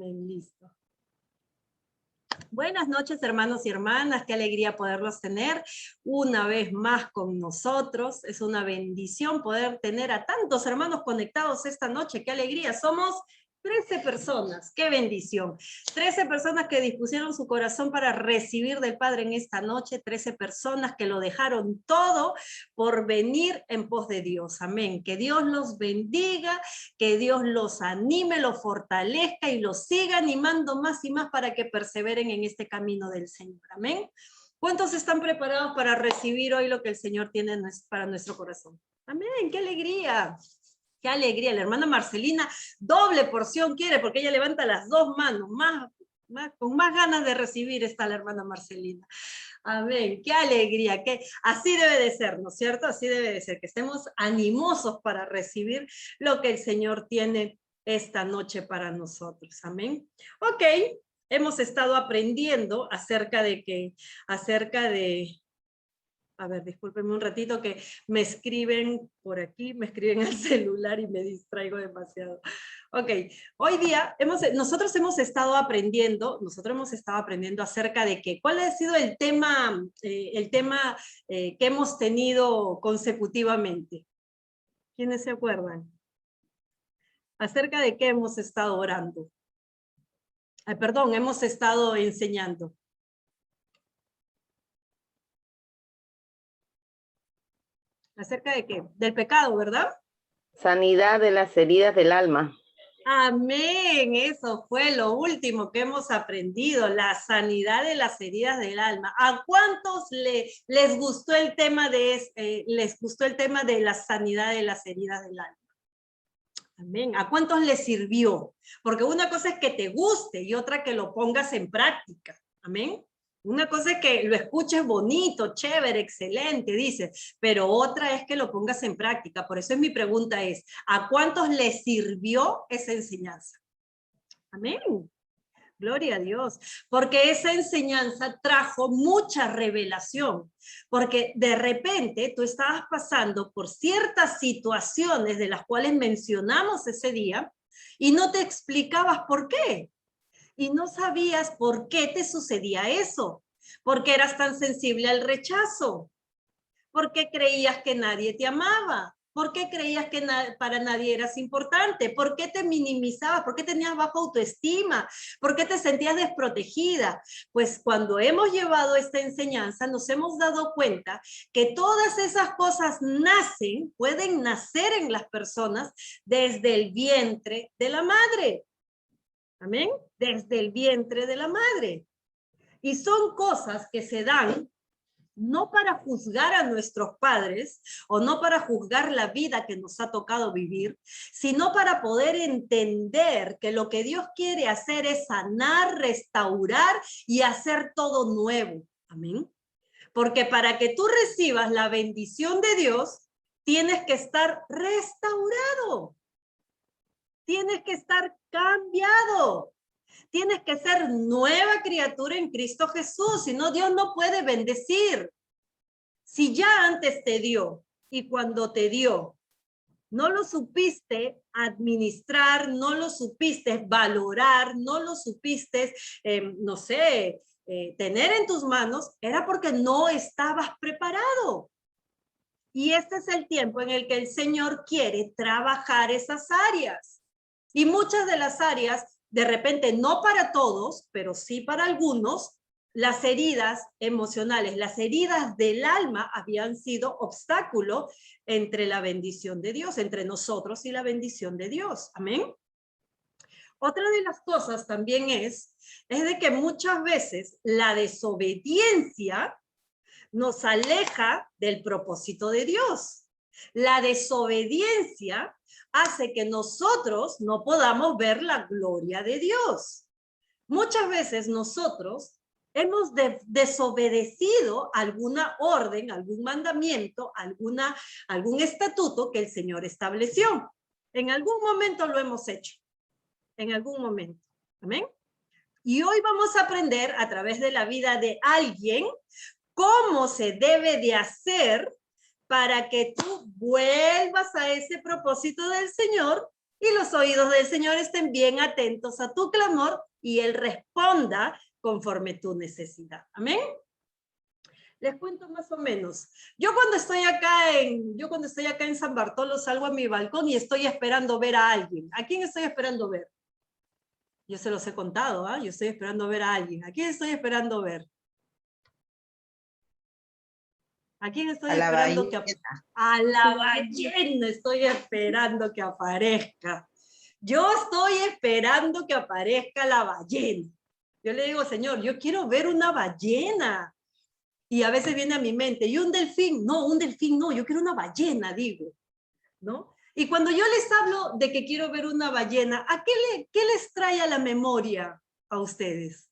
Amén, listo. Buenas noches, hermanos y hermanas. Qué alegría poderlos tener una vez más con nosotros. Es una bendición poder tener a tantos hermanos conectados esta noche. Qué alegría. Somos 13 personas. Qué bendición. 13 personas que dispusieron su corazón para recibir del Padre en esta noche. 13 personas que lo dejaron todo por venir en pos de Dios. Amén. Que Dios los bendiga, que Dios los anime, los fortalezca y los siga animando más y más para que perseveren en este camino del Señor. Amén. ¿Cuántos están preparados para recibir hoy lo que el Señor tiene para nuestro corazón? Amén. ¡Qué alegría! ¡Qué alegría! La hermana Marcelina doble porción quiere porque ella levanta las dos manos. Con más ganas de recibir está la hermana Marcelina. Amén, qué alegría, así debe de ser, ¿no es cierto? Así debe de ser, que estemos animosos para recibir lo que el Señor tiene esta noche para nosotros, amén. Ok, hemos estado aprendiendo acerca de, a ver, discúlpenme un ratito que me escriben por aquí, me escriben al celular y me distraigo demasiado. Ok, hoy día nosotros hemos estado aprendiendo acerca de cuál ha sido el tema que hemos tenido consecutivamente. ¿Quiénes se acuerdan? Acerca de qué hemos estado orando. Perdón, hemos estado enseñando. ¿Acerca de qué? Del pecado, ¿verdad? Sanidad de las heridas del alma. Amén, eso fue lo último que hemos aprendido, la sanidad de las heridas del alma. ¿A cuántos les gustó el tema de la sanidad de las heridas del alma? Amén. ¿A cuántos les sirvió? Porque una cosa es que te guste y otra que lo pongas en práctica. Amén. Una cosa es que lo escuches bonito, chévere, excelente, dices, pero otra es que lo pongas en práctica. Por eso mi pregunta es, ¿a cuántos les sirvió esa enseñanza? Amén. Gloria a Dios, porque esa enseñanza trajo mucha revelación, porque de repente tú estabas pasando por ciertas situaciones de las cuales mencionamos ese día y no te explicabas por qué. Y no sabías por qué te sucedía eso, porque eras tan sensible al rechazo, porque creías que nadie te amaba, porque creías que para nadie eras importante, por qué te minimizabas, por qué tenías baja autoestima, por qué te sentías desprotegida. Pues cuando hemos llevado esta enseñanza nos hemos dado cuenta que todas esas cosas pueden nacer en las personas desde el vientre de la madre. Amén. Desde el vientre de la madre. Y son cosas que se dan no para juzgar a nuestros padres o no para juzgar la vida que nos ha tocado vivir, sino para poder entender que lo que Dios quiere hacer es sanar, restaurar y hacer todo nuevo. Amén. Porque para que tú recibas la bendición de Dios, tienes que estar restaurado. Tienes que estar cambiado. Tienes que ser nueva criatura en Cristo Jesús, si no, Dios no puede bendecir. Si ya antes te dio y cuando te dio, no lo supiste administrar, no lo supiste valorar, no lo supiste, tener en tus manos, era porque no estabas preparado. Y este es el tiempo en el que el Señor quiere trabajar esas áreas. Y muchas de las áreas, de repente, no para todos, pero sí para algunos, las heridas emocionales, las heridas del alma habían sido obstáculo entre la bendición de Dios, entre nosotros y la bendición de Dios. Amén. Otra de las cosas también es de que muchas veces la desobediencia nos aleja del propósito de Dios. La desobediencia hace que nosotros no podamos ver la gloria de Dios. Muchas veces nosotros hemos desobedecido alguna orden, algún mandamiento, algún estatuto que el Señor estableció. En algún momento lo hemos hecho. En algún momento. ¿Amén? Y hoy vamos a aprender a través de la vida de alguien cómo se debe de hacer para que tú vuelvas a ese propósito del Señor y los oídos del Señor estén bien atentos a tu clamor y Él responda conforme tu necesidad. Amén. Les cuento más o menos. Yo cuando estoy acá en San Bartolo salgo a mi balcón y estoy esperando ver a alguien. ¿A quién estoy esperando ver? Yo se los he contado, ¿ah? Yo estoy esperando ver a alguien. ¿A quién estoy esperando ver? ¿A quién estoy A la esperando ballena. A la ballena estoy esperando que aparezca. Yo estoy esperando que aparezca la ballena. Yo le digo, Señor, yo quiero ver una ballena. Y a veces viene a mi mente, ¿y un delfín? No, un delfín no, yo quiero una ballena, digo, ¿no? Y cuando yo les hablo de que quiero ver una ballena, ¿a qué les trae a la memoria a ustedes?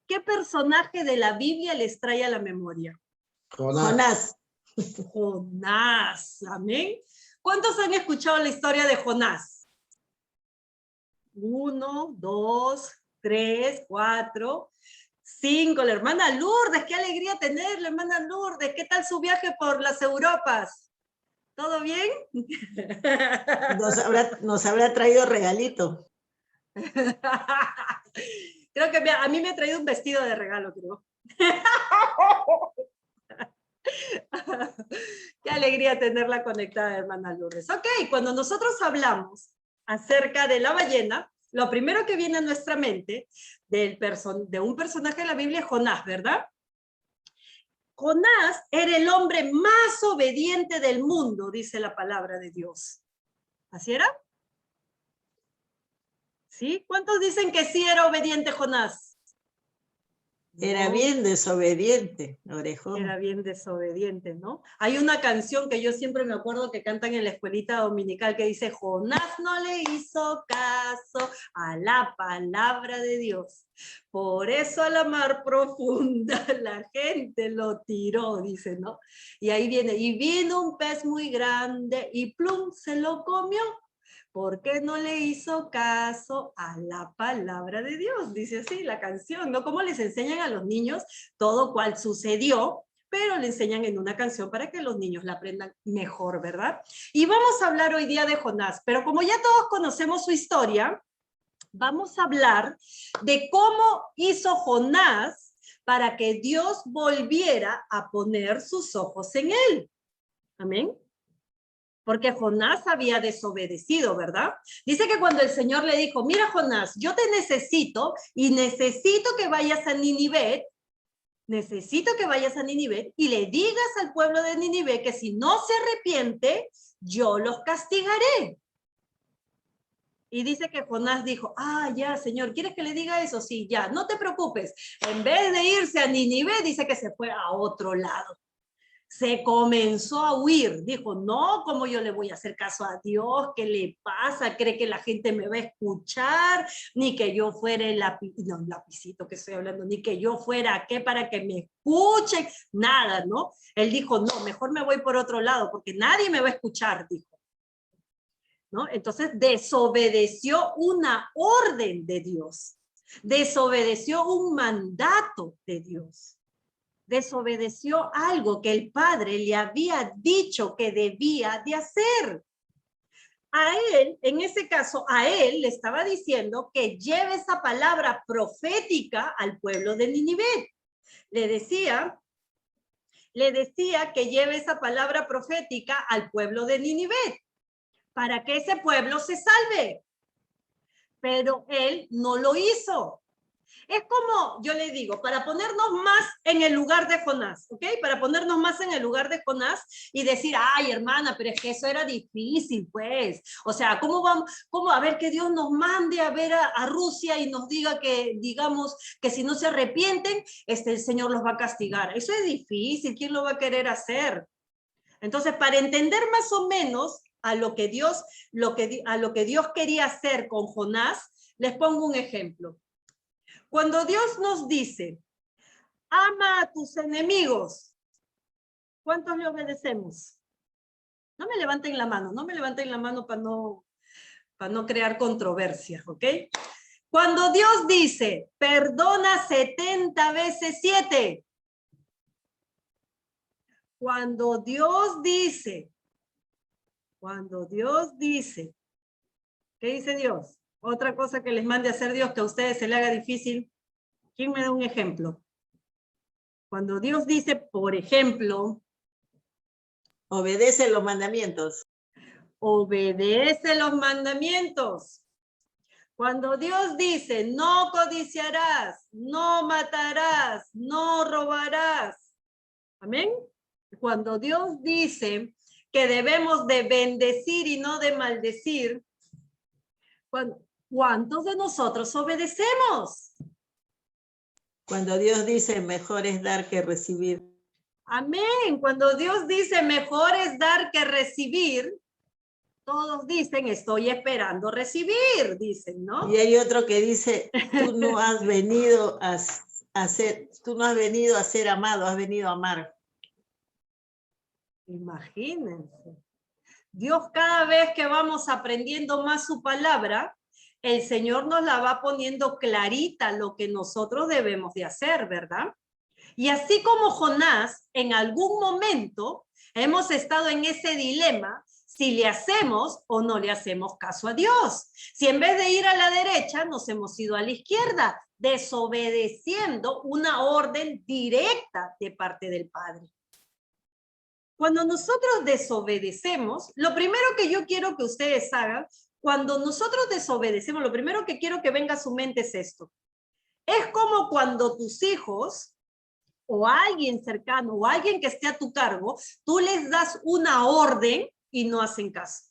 ¿Qué personaje de la Biblia les trae a la memoria? Jonás. Jonás, amén. ¿Cuántos han escuchado la historia de Jonás? 1, 2, 3, 4, 5. La hermana Lourdes, qué alegría tenerla, hermana Lourdes. ¿Qué tal su viaje por las Europas? ¿Todo bien? Nos habrá traído regalito. Creo que a mí me ha traído un vestido de regalo, creo. Qué alegría tenerla conectada, hermana Lourdes. Ok, cuando nosotros hablamos acerca de la ballena, lo primero que viene a nuestra mente de un personaje de la Biblia es Jonás, ¿verdad? Jonás era el hombre más obediente del mundo, dice la palabra de Dios. ¿Así era? ¿Sí? ¿Cuántos dicen que sí era obediente Jonás? Era bien desobediente, orejón. Era bien desobediente, ¿no? Hay una canción que yo siempre me acuerdo que cantan en la escuelita dominical que dice, Jonás no le hizo caso a la palabra de Dios. Por eso a la mar profunda la gente lo tiró, dice, ¿no? Y ahí viene, y vino un pez muy grande y plum, se lo comió. ¿Por qué no le hizo caso a la palabra de Dios? Dice así la canción, ¿no? Como les enseñan a los niños todo cual sucedió, pero le enseñan en una canción para que los niños la aprendan mejor, ¿verdad? Y vamos a hablar hoy día de Jonás, pero como ya todos conocemos su historia, vamos a hablar de cómo hizo Jonás para que Dios volviera a poner sus ojos en él. Amén. Porque Jonás había desobedecido, ¿verdad? Dice que cuando el Señor le dijo, mira Jonás, yo te necesito y necesito que vayas a Nínive, y le digas al pueblo de Nínive que si no se arrepiente, yo los castigaré. Y dice que Jonás dijo, ya, Señor, ¿quieres que le diga eso? Sí, ya, no te preocupes. En vez de irse a Nínive, dice que se fue a otro lado. Se comenzó a huir, dijo, no, ¿cómo yo le voy a hacer caso a Dios? ¿Qué le pasa? ¿Cree que la gente me va a escuchar? Ni que yo fuera el lapicito que estoy hablando, ni que yo fuera ¿qué? Para que me escuchen, nada, ¿no? Él dijo, no, mejor me voy por otro lado, porque nadie me va a escuchar, dijo. ¿No? Entonces desobedeció una orden de Dios, desobedeció un mandato de Dios. Desobedeció algo que el padre le había dicho que debía de hacer. A él, en ese caso, a él le estaba diciendo que lleve esa palabra profética al pueblo de Nínive. Le decía que lleve esa palabra profética al pueblo de Nínive para que ese pueblo se salve. Pero él no lo hizo. Es como, yo le digo, para ponernos más en el lugar de Jonás, ¿ok? Para ponernos más en el lugar de Jonás y decir, ay, hermana, pero es que eso era difícil, pues. O sea, ¿cómo a ver que Dios nos mande a ver a Rusia y nos diga que, digamos, que si no se arrepienten, el Señor los va a castigar? Eso es difícil, ¿quién lo va a querer hacer? Entonces, para entender más o menos a lo que Dios quería hacer con Jonás, les pongo un ejemplo. Cuando Dios nos dice, ama a tus enemigos, ¿cuántos le obedecemos? No me levanten la mano para no crear controversia, ¿ok? Cuando Dios dice, perdona 70 veces 7. Cuando Dios dice ¿Qué dice Dios? Otra cosa que les mande a hacer Dios que a ustedes se le haga difícil. ¿Quién me da un ejemplo? Cuando Dios dice, por ejemplo, Obedece los mandamientos. obedece los mandamientos. Cuando Dios dice, no codiciarás, no matarás, no robarás. Amén. Cuando Dios dice que debemos de bendecir y no de maldecir, ¿cuántos de nosotros obedecemos? Cuando Dios dice, mejor es dar que recibir. Amén. Cuando Dios dice, mejor es dar que recibir, todos dicen, estoy esperando recibir, dicen, ¿no? Y hay otro que dice, tú no has venido a ser amado, has venido a amar. Imagínense. Dios, cada vez que vamos aprendiendo más su palabra, el Señor nos la va poniendo clarita lo que nosotros debemos de hacer, ¿verdad? Y así como Jonás, en algún momento hemos estado en ese dilema, si le hacemos o no le hacemos caso a Dios. Si en vez de ir a la derecha, nos hemos ido a la izquierda, desobedeciendo una orden directa de parte del Padre. Cuando nosotros desobedecemos, lo primero que yo quiero que ustedes hagan, cuando nosotros desobedecemos, lo primero que quiero que venga a su mente es esto. Es como cuando tus hijos o alguien cercano o alguien que esté a tu cargo, tú les das una orden y no hacen caso.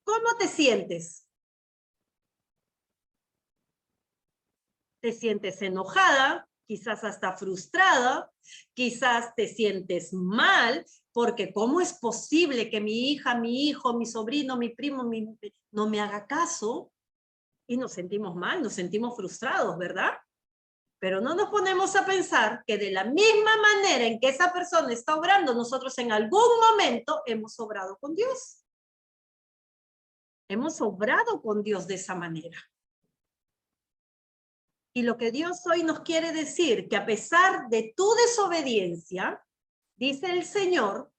¿Cómo te sientes? Te sientes enojada, quizás hasta frustrada, quizás te sientes mal, porque ¿cómo es posible que mi hija, mi hijo, mi sobrino, mi primo no me haga caso? Y nos sentimos mal, nos sentimos frustrados, ¿verdad? Pero no nos ponemos a pensar que de la misma manera en que esa persona está obrando, nosotros en algún momento hemos obrado con Dios. Hemos obrado con Dios de esa manera. Y lo que Dios hoy nos quiere decir, que a pesar de tu desobediencia, dice el Señor,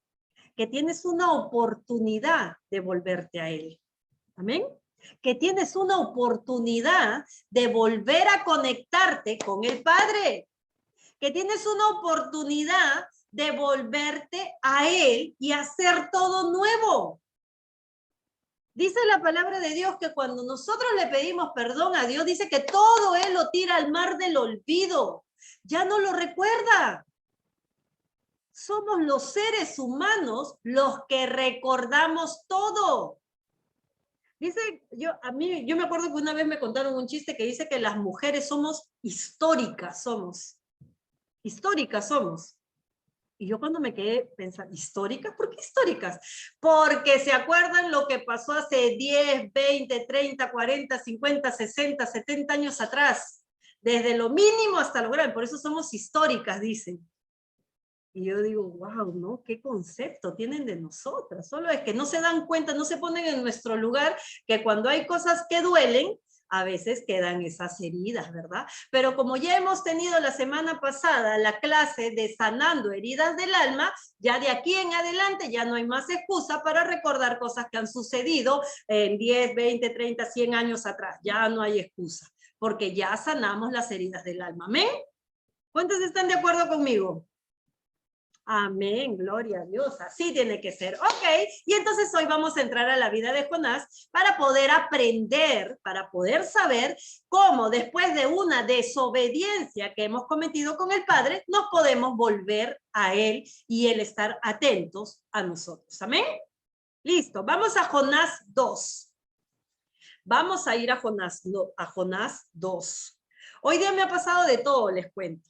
que tienes una oportunidad de volverte a Él. Amén. Que tienes una oportunidad de volver a conectarte con el Padre. Que tienes una oportunidad de volverte a Él y hacer todo nuevo. Dice la palabra de Dios que cuando nosotros le pedimos perdón a Dios, dice que todo Él lo tira al mar del olvido. Ya no lo recuerda. Somos los seres humanos los que recordamos todo. Dice, yo me acuerdo que una vez me contaron un chiste que dice que las mujeres somos históricas, históricas somos. Y yo cuando me quedé pensando, ¿históricas? ¿Por qué históricas? Porque se acuerdan lo que pasó hace 10, 20, 30, 40, 50, 60, 70 años atrás. Desde lo mínimo hasta lo grande. Por eso somos históricas, dicen. Y yo digo, wow, ¿no? ¿Qué concepto tienen de nosotras? Solo es que no se dan cuenta, no se ponen en nuestro lugar, que cuando hay cosas que duelen, a veces quedan esas heridas, ¿verdad? Pero como ya hemos tenido la semana pasada la clase de sanando heridas del alma, ya de aquí en adelante ya no hay más excusa para recordar cosas que han sucedido en 10, 20, 30, 100 años atrás. Ya no hay excusa, porque ya sanamos las heridas del alma. ¿Amén? ¿Cuántos están de acuerdo conmigo? Amén, gloria a Dios, así tiene que ser. Ok, y entonces hoy vamos a entrar a la vida de Jonás para poder aprender, para poder saber cómo después de una desobediencia que hemos cometido con el Padre, nos podemos volver a Él y Él estar atentos a nosotros. Amén. Listo, vamos a Jonás 2. Vamos a ir a Jonás 2. Hoy día me ha pasado de todo, les cuento.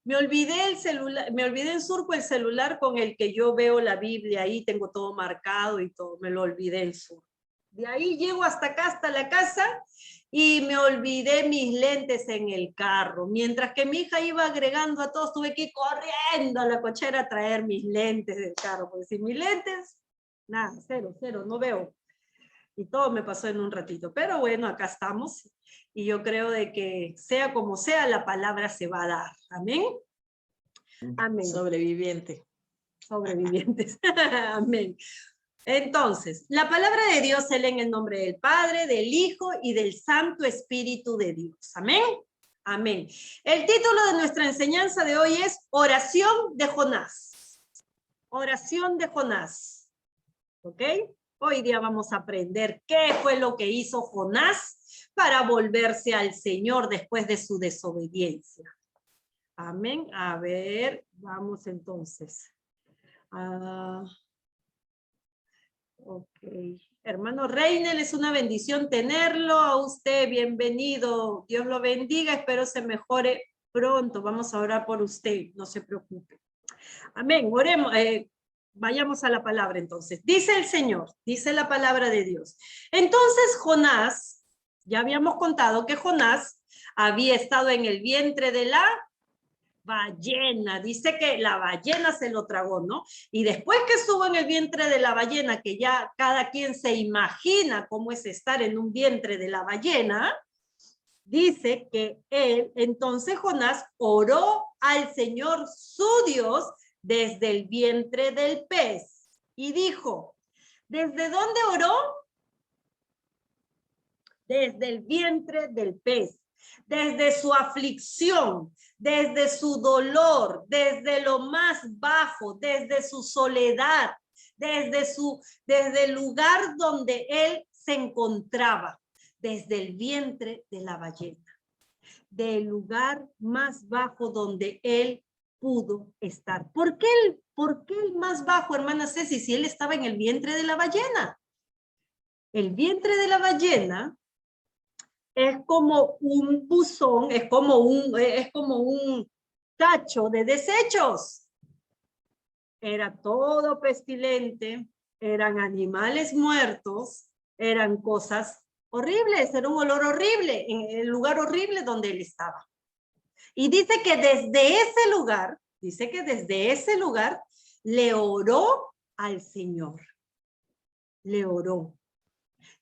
Me olvidé el celular, me olvidé en Surco el celular con el que yo veo la Biblia, ahí tengo todo marcado y todo, me lo olvidé en Surco. De ahí llego hasta acá, hasta la casa, y me olvidé mis lentes en el carro. Mientras que mi hija iba agregando a todos, tuve que ir corriendo a la cochera a traer mis lentes del carro, porque sin mis lentes, nada, cero, no veo. Y todo me pasó en un ratito. Pero bueno, acá estamos. Y yo creo de que sea como sea, la palabra se va a dar. Amén. Amén. Sobreviviente. Sobrevivientes. Amén. Entonces, la palabra de Dios se lee en el nombre del Padre, del Hijo y del Santo Espíritu de Dios. Amén. Amén. El título de nuestra enseñanza de hoy es Oración de Jonás. Oración de Jonás. ¿Ok? Hoy día vamos a aprender qué fue lo que hizo Jonás para volverse al Señor después de su desobediencia. Amén. A ver, vamos entonces. Ok. Hermano Reynel, es una bendición tenerlo. A usted, bienvenido. Dios lo bendiga. Espero se mejore pronto. Vamos a orar por usted. No se preocupe. Amén. Oremos. Vayamos a la palabra entonces. Dice el Señor, dice la palabra de Dios. Entonces Jonás, ya habíamos contado que Jonás había estado en el vientre de la ballena. Dice que la ballena se lo tragó, ¿no? Y después que estuvo en el vientre de la ballena, que ya cada quien se imagina cómo es estar en un vientre de la ballena, dice que él, entonces Jonás, oró al Señor su Dios desde el vientre del pez y dijo, ¿desde dónde oró? Desde el vientre del pez, desde su aflicción, desde su dolor, desde lo más bajo, desde su soledad, desde el lugar donde él se encontraba, desde el vientre de la ballena, del lugar más bajo donde él pudo estar. ¿Por qué el más bajo, hermana Ceci, si él estaba en el vientre de la ballena? El vientre de la ballena es como un buzón, es como un tacho de desechos. Era todo pestilente, eran animales muertos, eran cosas horribles, era un olor horrible en el lugar horrible donde él estaba. Y dice que desde ese lugar, le oró al Señor. Le oró.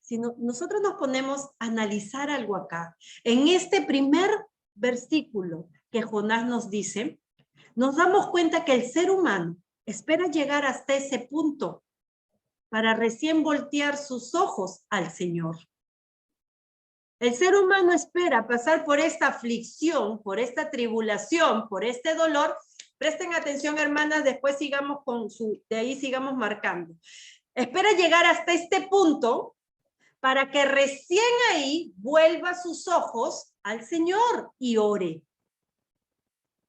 Si nosotros nos ponemos a analizar algo acá, en este primer versículo que Jonás nos dice, nos damos cuenta que el ser humano espera llegar hasta ese punto para recién voltear sus ojos al Señor. El ser humano espera pasar por esta aflicción, por esta tribulación, por este dolor. Presten atención, hermanas, después sigamos de ahí sigamos marcando. Espera llegar hasta este punto para que recién ahí vuelva sus ojos al Señor y ore.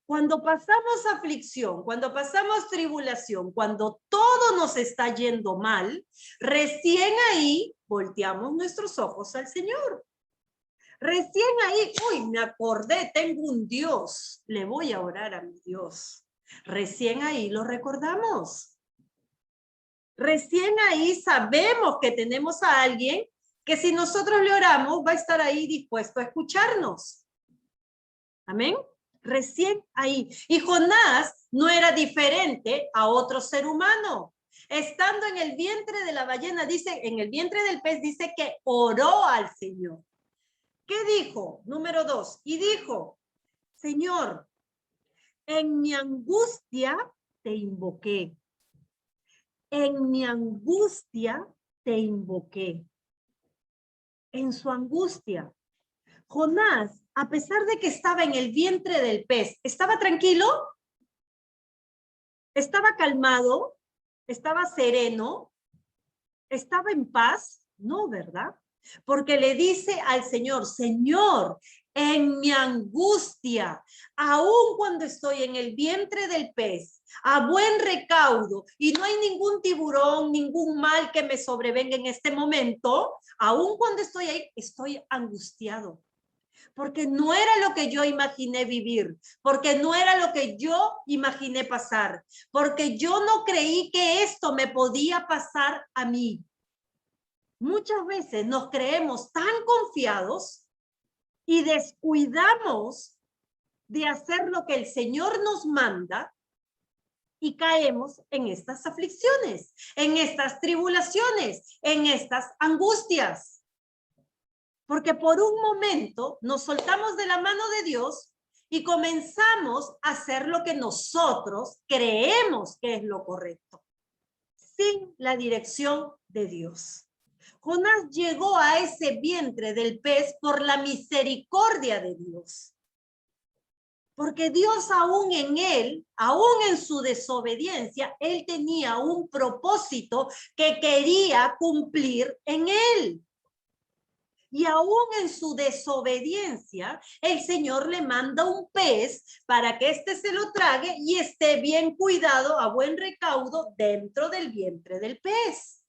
Cuando pasamos aflicción, cuando pasamos tribulación, cuando todo nos está yendo mal, recién ahí volteamos nuestros ojos al Señor. Recién ahí, me acordé, tengo un Dios, le voy a orar a mi Dios. Recién ahí lo recordamos. Recién ahí sabemos que tenemos a alguien que si nosotros le oramos va a estar ahí dispuesto a escucharnos. Amén. Recién ahí. Y Jonás no era diferente a otro ser humano. Estando en el vientre de la ballena, dice, en el vientre del pez, dice que oró al Señor. ¿Qué dijo? Número 2. Y dijo, Señor, en mi angustia te invoqué. En mi angustia te invoqué. En su angustia. Jonás, a pesar de que estaba en el vientre del pez, ¿estaba tranquilo? ¿Estaba calmado? ¿Estaba sereno? ¿Estaba en paz? No, ¿verdad? Porque le dice al Señor, Señor, en mi angustia, aun cuando estoy en el vientre del pez, a buen recaudo, y no hay ningún tiburón, ningún mal que me sobrevenga en este momento, aun cuando estoy ahí, estoy angustiado. Porque no era lo que yo imaginé vivir, porque no era lo que yo imaginé pasar, porque yo no creí que esto me podía pasar a mí. Muchas veces nos creemos tan confiados y descuidamos de hacer lo que el Señor nos manda y caemos en estas aflicciones, en estas tribulaciones, en estas angustias. Porque por un momento nos soltamos de la mano de Dios y comenzamos a hacer lo que nosotros creemos que es lo correcto. sin la dirección de Dios. Jonás llegó a ese vientre del pez por la misericordia de Dios. Porque Dios aún en él, aún en su desobediencia, él tenía un propósito que quería cumplir en él. Y aún en su desobediencia, el Señor le manda un pez para que éste se lo trague y esté bien cuidado, a buen recaudo, dentro del vientre del pez.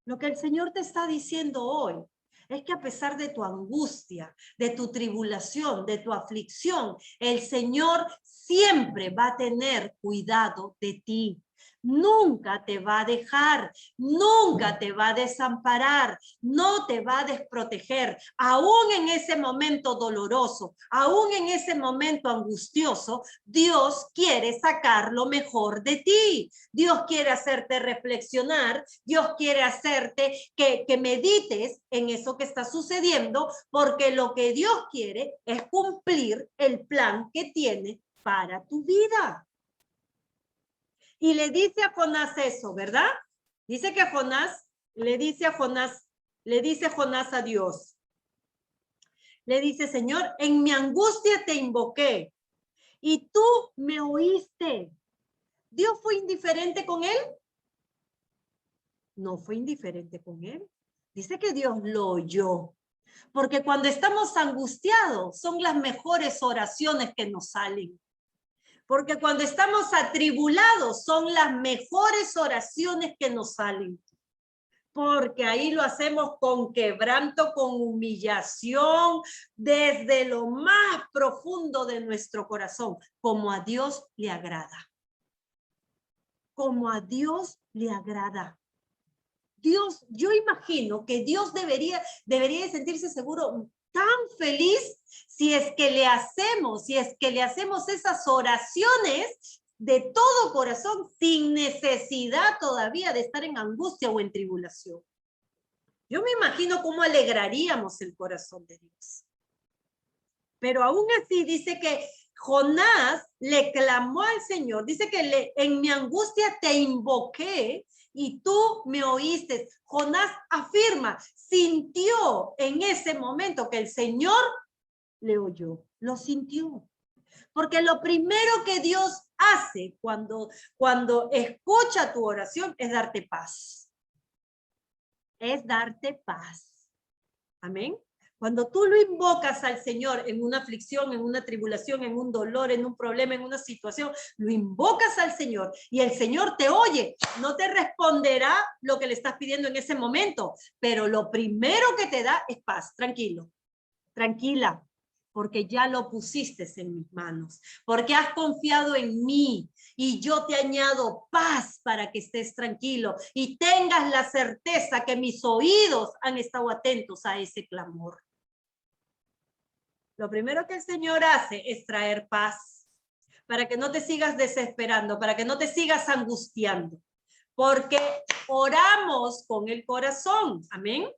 Lo que el Señor te está diciendo hoy es que a pesar de tu angustia, de tu tribulación, de tu aflicción, el Señor siempre va a tener cuidado de ti. Nunca te va a dejar, nunca te va a desamparar, no te va a desproteger. Aún en ese momento doloroso, aún en ese momento angustioso, Dios quiere sacar lo mejor de ti. Dios quiere hacerte reflexionar, Dios quiere hacerte que medites en eso que está sucediendo, porque lo que Dios quiere es cumplir el plan que tiene para tu vida. Y le dice a Jonás eso, ¿verdad? Dice que Jonás, le dice Jonás a Dios. Le dice, Señor, en mi angustia te invoqué y tú me oíste. ¿Dios fue indiferente con él? No fue indiferente con él. Dice que Dios lo oyó. Porque cuando estamos angustiados, son las mejores oraciones que nos salen. Porque cuando estamos atribulados, son las mejores oraciones que nos salen. Porque ahí lo hacemos con quebranto, con humillación, desde lo más profundo de nuestro corazón, como a Dios le agrada. Como a Dios le agrada. Dios, yo imagino que Dios debería de sentirse seguro tan feliz si es que le hacemos esas oraciones de todo corazón sin necesidad todavía de estar en angustia o en tribulación. Yo me imagino cómo alegraríamos el corazón de Dios. Pero aún así dice que Jonás le clamó al Señor, dice que en mi angustia te invoqué y tú me oíste. Jonás afirma, sintió en ese momento que el Señor le oyó, lo sintió. Porque lo primero que Dios hace cuando escucha tu oración es darte paz. Es darte paz. Amén. Cuando tú lo invocas al Señor en una aflicción, en una tribulación, en un dolor, en un problema, en una situación, lo invocas al Señor y el Señor te oye. No te responderá lo que le estás pidiendo en ese momento, pero lo primero que te da es paz. Tranquilo, tranquila, porque ya lo pusiste en mis manos, porque has confiado en mí y yo te añado paz para que estés tranquilo y tengas la certeza que mis oídos han estado atentos a ese clamor. Lo primero que el Señor hace es traer paz, para que no te sigas desesperando, para que no te sigas angustiando, porque oramos con el corazón, amén.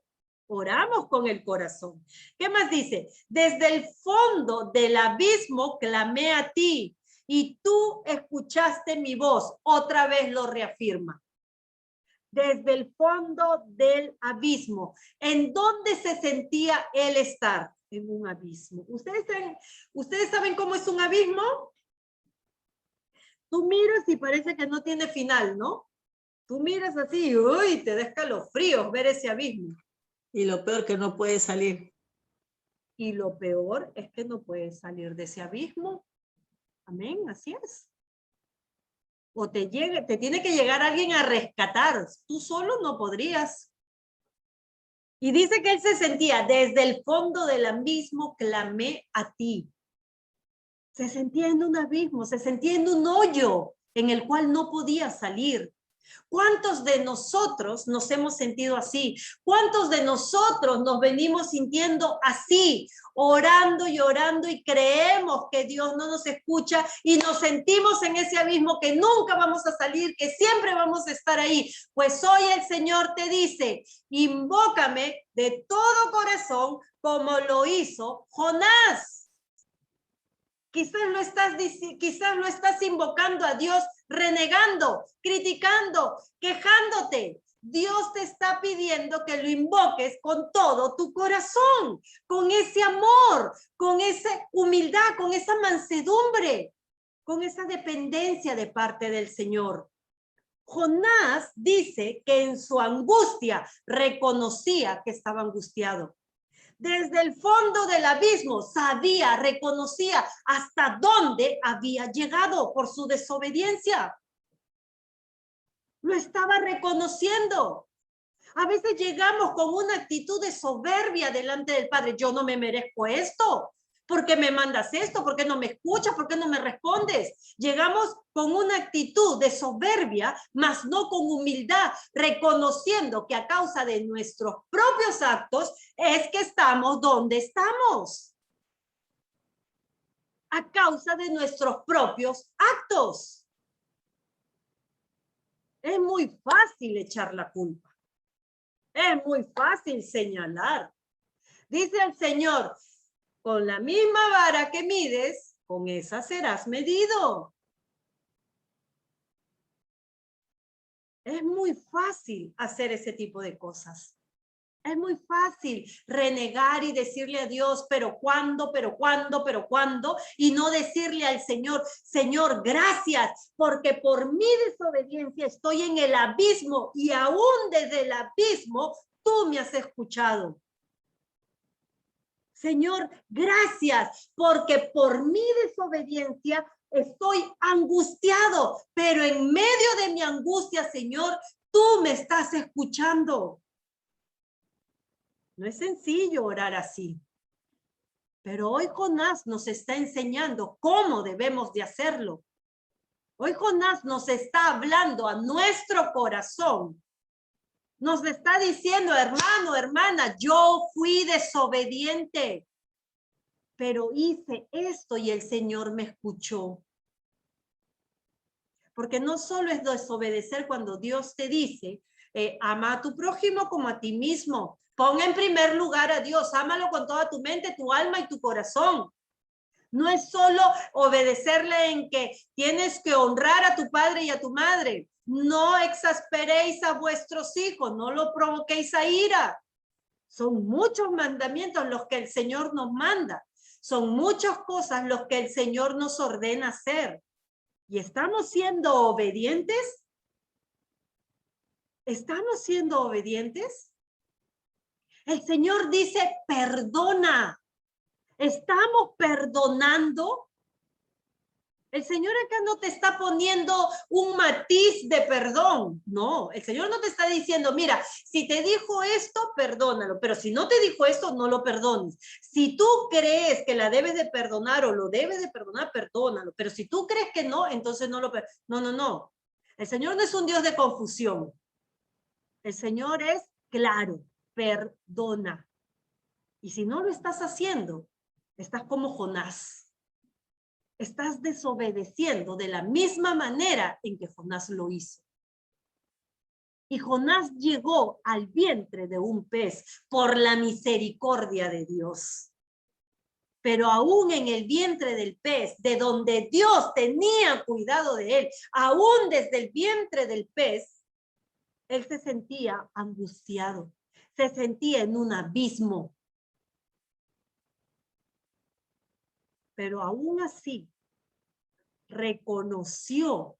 Oramos con el corazón. ¿Qué más dice? Desde el fondo del abismo clamé a ti y tú escuchaste mi voz. Otra vez lo reafirma. Desde el fondo del abismo. ¿En dónde se sentía él estar? En un abismo. ¿Ustedes saben cómo es un abismo? Tú miras y parece que no tiene final, ¿no? Tú miras así, uy, te da escalofríos ver ese abismo. Y lo peor que no puede salir. Y lo peor es que no puedes salir de ese abismo. Amén, así es. O te tiene que llegar alguien a rescatar. Tú solo no podrías. Y dice que él se sentía, desde el fondo del abismo clamé a ti. Se sentía en un abismo, se sentía en un hoyo en el cual no podía salir. ¿Cuántos de nosotros nos hemos sentido así? ¿Cuántos de nosotros nos venimos sintiendo así? Orando y orando y creemos que Dios no nos escucha y nos sentimos en ese abismo que nunca vamos a salir, que siempre vamos a estar ahí. Pues hoy el Señor te dice, invócame de todo corazón como lo hizo Jonás. Quizás lo estás invocando a Dios renegando, criticando, quejándote. Dios te está pidiendo que lo invoques con todo tu corazón, con ese amor, con esa humildad, con esa mansedumbre, con esa dependencia de parte del Señor. Jonás dice que en su angustia reconocía que estaba angustiado. Desde el fondo del abismo sabía, reconocía hasta dónde había llegado por su desobediencia. Lo estaba reconociendo. A veces llegamos con una actitud de soberbia delante del Padre. Yo no me merezco esto. ¿Por qué me mandas esto? ¿Por qué no me escuchas? ¿Por qué no me respondes? Llegamos con una actitud de soberbia, mas no con humildad, reconociendo que a causa de nuestros propios actos es que estamos donde estamos. A causa de nuestros propios actos. Es muy fácil echar la culpa. Es muy fácil señalar. Dice el Señor, con la misma vara que mides, con esa serás medido. Es muy fácil hacer ese tipo de cosas. Es muy fácil renegar y decirle a Dios, pero cuándo, y no decirle al Señor, Señor, gracias, porque por mi desobediencia estoy en el abismo y aún desde el abismo tú me has escuchado. Señor, gracias, porque por mi desobediencia estoy angustiado, pero en medio de mi angustia, Señor, tú me estás escuchando. No es sencillo orar así. Pero hoy Jonás nos está enseñando cómo debemos de hacerlo. Hoy Jonás nos está hablando a nuestro corazón. Nos está diciendo, hermano, hermana, yo fui desobediente, pero hice esto y el Señor me escuchó. Porque no solo es desobedecer cuando Dios te dice, ama a tu prójimo como a ti mismo. Pon en primer lugar a Dios, ámalo con toda tu mente, tu alma y tu corazón. No es solo obedecerle en que tienes que honrar a tu padre y a tu madre. No exasperéis a vuestros hijos, no lo provoquéis a ira. Son muchos mandamientos los que el Señor nos manda. Son muchas cosas los que el Señor nos ordena hacer. ¿Y estamos siendo obedientes? ¿Estamos siendo obedientes? El Señor dice, perdona. ¿Estamos perdonando? El Señor acá no te está poniendo un matiz de perdón. No, el Señor no te está diciendo, mira, si te dijo esto, perdónalo. Pero si no te dijo esto, no lo perdones. Si tú crees que la debes de perdonar o lo debes de perdonar, perdónalo. Pero si tú crees que no, entonces no lo perdones. No, no, no. El Señor no es un Dios de confusión. El Señor es claro. Perdona. Y si no lo estás haciendo, estás como Jonás. Estás desobedeciendo de la misma manera en que Jonás lo hizo. Y Jonás llegó al vientre de un pez por la misericordia de Dios. Pero aún en el vientre del pez, de donde Dios tenía cuidado de él, aún desde el vientre del pez, él se sentía angustiado. Se sentía en un abismo. Pero aún así, reconoció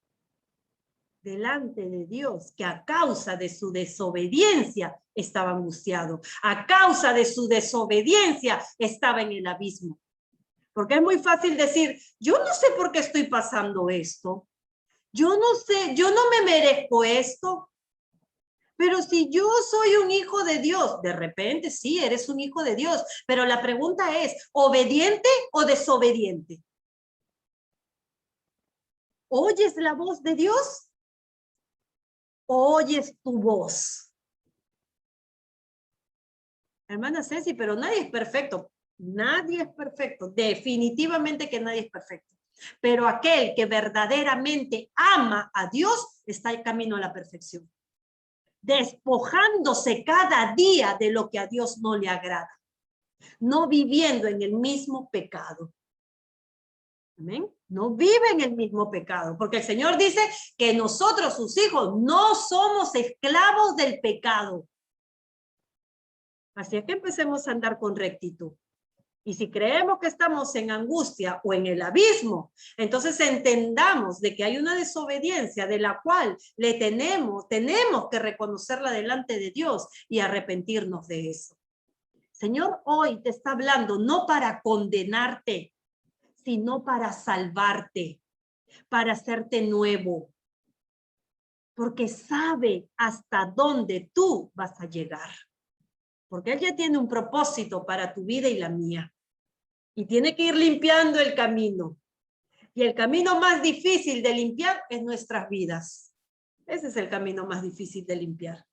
delante de Dios que a causa de su desobediencia estaba angustiado. A causa de su desobediencia estaba en el abismo. Porque es muy fácil decir, yo no sé por qué estoy pasando esto. Yo no sé, yo no me merezco esto. Pero si yo soy un hijo de Dios, de repente sí, eres un hijo de Dios. Pero la pregunta es, ¿obediente o desobediente? ¿Oyes la voz de Dios? ¿O oyes tu voz? Hermana Ceci, pero nadie es perfecto. Nadie es perfecto. Definitivamente que nadie es perfecto. Pero aquel que verdaderamente ama a Dios está en camino a la perfección. Despojándose cada día de lo que a Dios no le agrada. No viviendo en el mismo pecado. Amén. No viven el mismo pecado, porque el Señor dice que nosotros, sus hijos, no somos esclavos del pecado. Así es que empecemos a andar con rectitud. Y si creemos que estamos en angustia o en el abismo, entonces entendamos de que hay una desobediencia de la cual tenemos que reconocerla delante de Dios y arrepentirnos de eso. Señor, hoy te está hablando no para condenarte, sino para salvarte, para hacerte nuevo, porque sabe hasta dónde tú vas a llegar. Porque Él ya tiene un propósito para tu vida y la mía. Y tiene que ir limpiando el camino. Y el camino más difícil de limpiar es nuestras vidas. Ese es el camino más difícil de limpiar.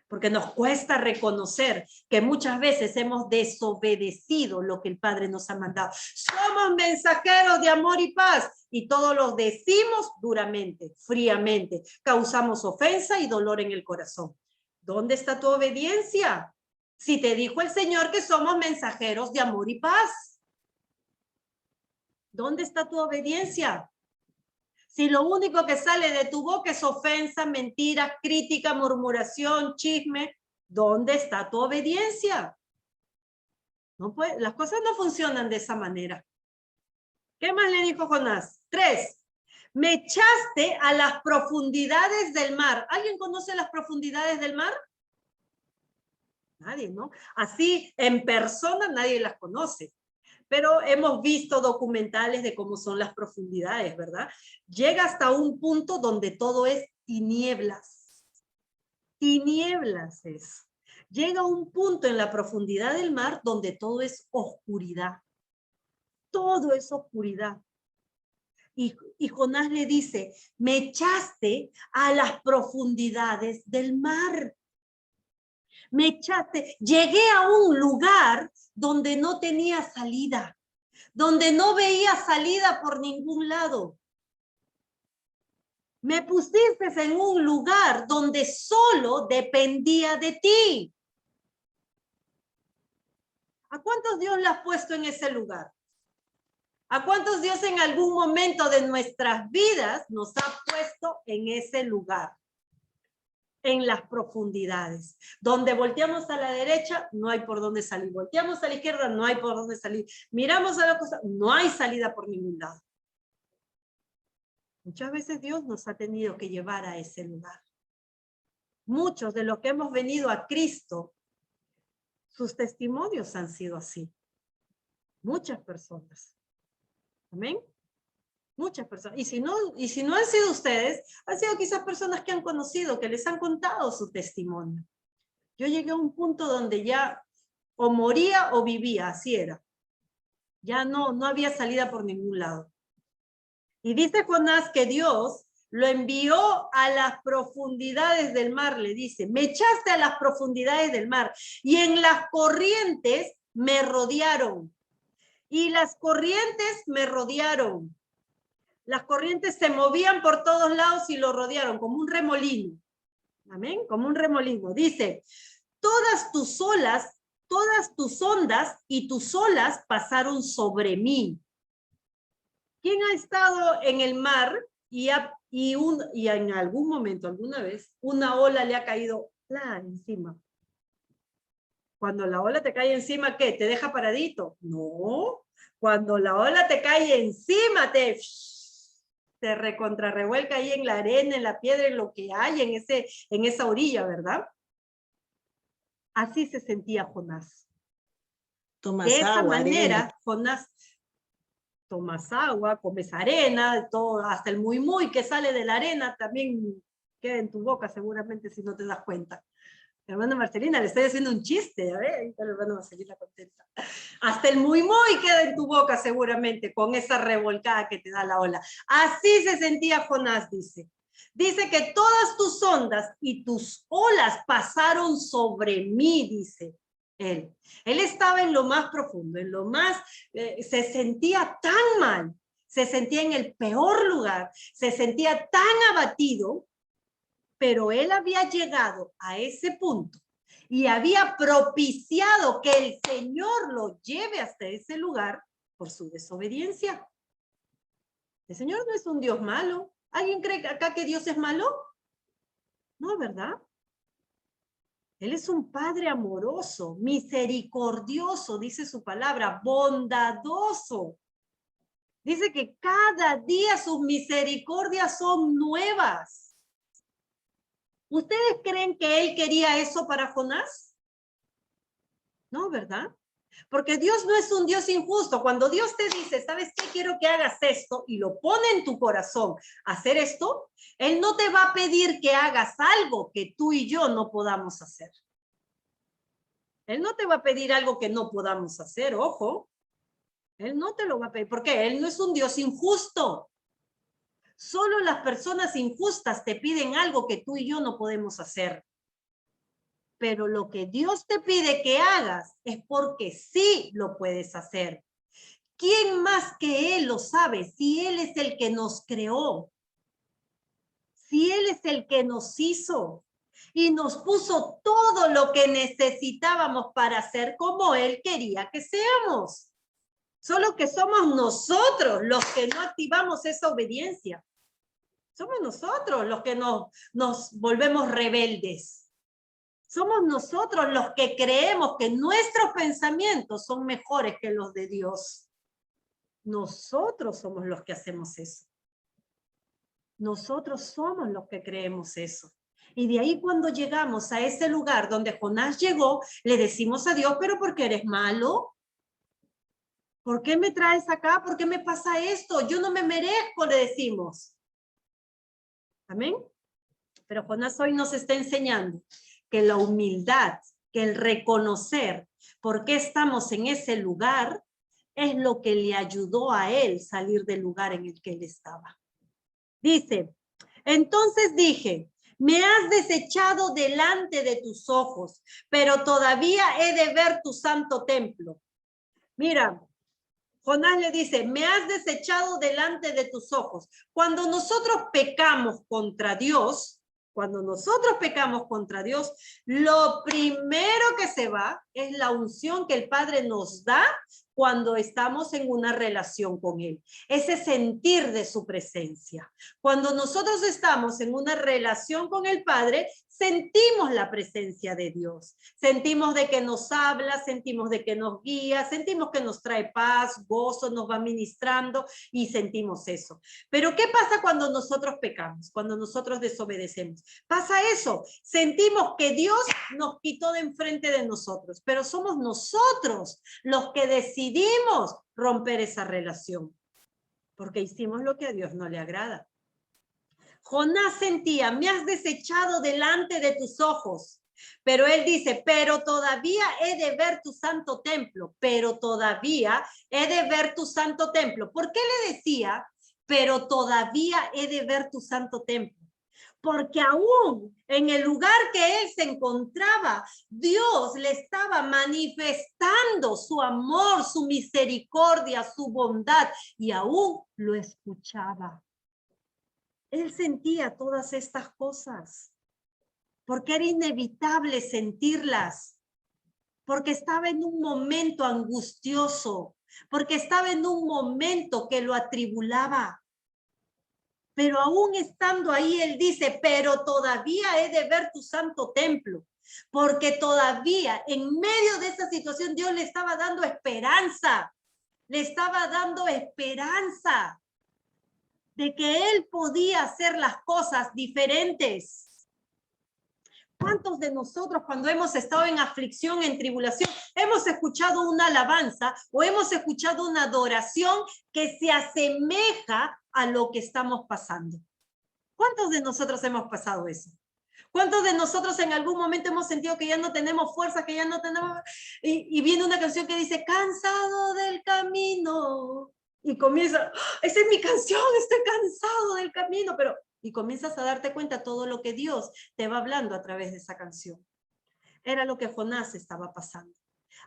Porque nos cuesta reconocer que muchas veces hemos desobedecido lo que el Padre nos ha mandado. Somos mensajeros de amor y paz. Y todos los decimos duramente, fríamente. Causamos ofensa y dolor en el corazón. ¿Dónde está tu obediencia? Si te dijo el Señor que somos mensajeros de amor y paz. ¿Dónde está tu obediencia? Si lo único que sale de tu boca es ofensa, mentira, crítica, murmuración, chisme, ¿dónde está tu obediencia? No puede, las cosas no funcionan de esa manera. ¿Qué más le dijo Jonás? 3. Me echaste a las profundidades del mar. ¿Alguien conoce las profundidades del mar? Nadie, ¿no? Así, en persona, nadie las conoce. Pero hemos visto documentales de cómo son las profundidades, ¿verdad? Llega hasta un punto donde todo es tinieblas. Tinieblas es. Llega un punto en la profundidad del mar donde todo es oscuridad. Todo es oscuridad. Y Jonás le dice, me echaste a las profundidades del mar. Me echaste, llegué a un lugar donde no tenía salida, donde no veía salida por ningún lado. Me pusiste en un lugar donde solo dependía de ti. ¿A cuántos Dios le ha puesto en ese lugar? ¿A cuántos Dios en algún momento de nuestras vidas nos ha puesto en ese lugar? En las profundidades, donde volteamos a la derecha, no hay por dónde salir, volteamos a la izquierda, no hay por dónde salir, miramos a la costa, no hay salida por ningún lado. Muchas veces Dios nos ha tenido que llevar a ese lugar. Muchos de los que hemos venido a Cristo, sus testimonios han sido así. Muchas personas. Amén. Muchas personas. Y si no han sido ustedes, han sido quizás personas que han conocido, que les han contado su testimonio. Yo llegué a un punto donde ya o moría o vivía, así era. Ya no había salida por ningún lado. Y dice Jonás que Dios lo envió a las profundidades del mar, le dice, me echaste a las profundidades del mar y en las corrientes me rodearon. Y las corrientes me rodearon. Las corrientes se movían por todos lados y lo rodearon como un remolino. Amén, como un remolino. Dice, todas tus ondas y tus olas pasaron sobre mí. ¿Quién ha estado en el mar y en algún momento, alguna vez, una ola le ha caído encima? Cuando la ola te cae encima, ¿qué? ¿Te deja paradito? No. Cuando la ola te cae encima, te recontrarrevuelca ahí en la arena, en la piedra, en lo que hay en esa orilla, ¿verdad? Así se sentía Jonás. De esa manera, Jonás, tomas agua, comes arena, todo, hasta el muy muy que sale de la arena también queda en tu boca seguramente si no te das cuenta. Hermana Marcelina, le estoy haciendo un chiste, a ver, ahí está la hermana Marcelina contenta. Hasta el muy queda en tu boca seguramente con esa revolcada que te da la ola. Así se sentía Jonás, dice. Dice que todas tus ondas y tus olas pasaron sobre mí, dice él. Él estaba en lo más profundo, en lo más, se sentía tan mal, se sentía en el peor lugar, se sentía tan abatido, pero él había llegado a ese punto y había propiciado que el Señor lo lleve hasta ese lugar por su desobediencia. El Señor no es un Dios malo. ¿Alguien cree acá que Dios es malo? No, ¿verdad? Él es un Padre amoroso, misericordioso, dice su palabra, bondadoso. Dice que cada día sus misericordias son nuevas. ¿Ustedes creen que él quería eso para Jonás? No, ¿verdad? Porque Dios no es un Dios injusto. Cuando Dios te dice, ¿sabes qué? Quiero que hagas esto y lo pone en tu corazón hacer esto, Él no te va a pedir que hagas algo que tú y yo no podamos hacer. Él no te va a pedir algo que no podamos hacer, ojo. Él no te lo va a pedir. ¿Por qué? Él no es un Dios injusto. Solo las personas injustas te piden algo que tú y yo no podemos hacer. Pero lo que Dios te pide que hagas es porque sí lo puedes hacer. ¿Quién más que Él lo sabe? Si Él es el que nos creó, si Él es el que nos hizo y nos puso todo lo que necesitábamos para ser como Él quería que seamos. Solo que somos nosotros los que no activamos esa obediencia. Somos nosotros los que nos volvemos rebeldes. Somos nosotros los que creemos que nuestros pensamientos son mejores que los de Dios. Nosotros somos los que hacemos eso. Nosotros somos los que creemos eso. Y de ahí cuando llegamos a ese lugar donde Jonás llegó, le decimos a Dios, ¿pero por qué eres malo? ¿Por qué me traes acá? ¿Por qué me pasa esto? Yo no me merezco, le decimos. Amén. Pero Jonás hoy nos está enseñando que la humildad, que el reconocer por qué estamos en ese lugar, es lo que le ayudó a él salir del lugar en el que él estaba. Dice, entonces dije, me has desechado delante de tus ojos, pero todavía he de ver tu santo templo. Mira, Jonás le dice, me has desechado delante de tus ojos. Cuando nosotros pecamos contra Dios, lo primero que se va es la unción que el Padre nos da cuando estamos en una relación con Él. Ese sentir de su presencia. Cuando nosotros estamos en una relación con el Padre, sentimos la presencia de Dios. Sentimos de que nos habla, sentimos de que nos guía, sentimos que nos trae paz, gozo, nos va ministrando y sentimos eso. Pero ¿qué pasa cuando nosotros pecamos? Cuando nosotros desobedecemos. Pasa eso. Sentimos que Dios nos quitó de enfrente de nosotros, pero somos nosotros los que decidimos romper esa relación, porque hicimos lo que a Dios no le agrada. Jonás sentía, me has desechado delante de tus ojos. Pero él dice, pero todavía he de ver tu santo templo, pero todavía he de ver tu santo templo. ¿Por qué le decía, pero todavía he de ver tu santo templo? Porque aún en el lugar que él se encontraba, Dios le estaba manifestando su amor, su misericordia, su bondad, y aún lo escuchaba. Él sentía todas estas cosas, porque era inevitable sentirlas, porque estaba en un momento angustioso, porque estaba en un momento que lo atribulaba. Pero aún estando ahí, él dice, pero todavía he de ver tu santo templo, porque todavía en medio de esa situación Dios le estaba dando esperanza, de que él podía hacer las cosas diferentes. ¿Cuántos de nosotros cuando hemos estado en aflicción, en tribulación, hemos escuchado una alabanza o hemos escuchado una adoración que se asemeja a lo que estamos pasando? ¿Cuántos de nosotros hemos pasado eso? ¿Cuántos de nosotros en algún momento hemos sentido que ya no tenemos fuerza, que ya no tenemos... Y viene una canción que dice, cansado del camino. Y comienza, esa es mi canción, estoy cansado del camino, pero... Y comienzas a darte cuenta todo lo que Dios te va hablando a través de esa canción. Era lo que Jonás estaba pasando.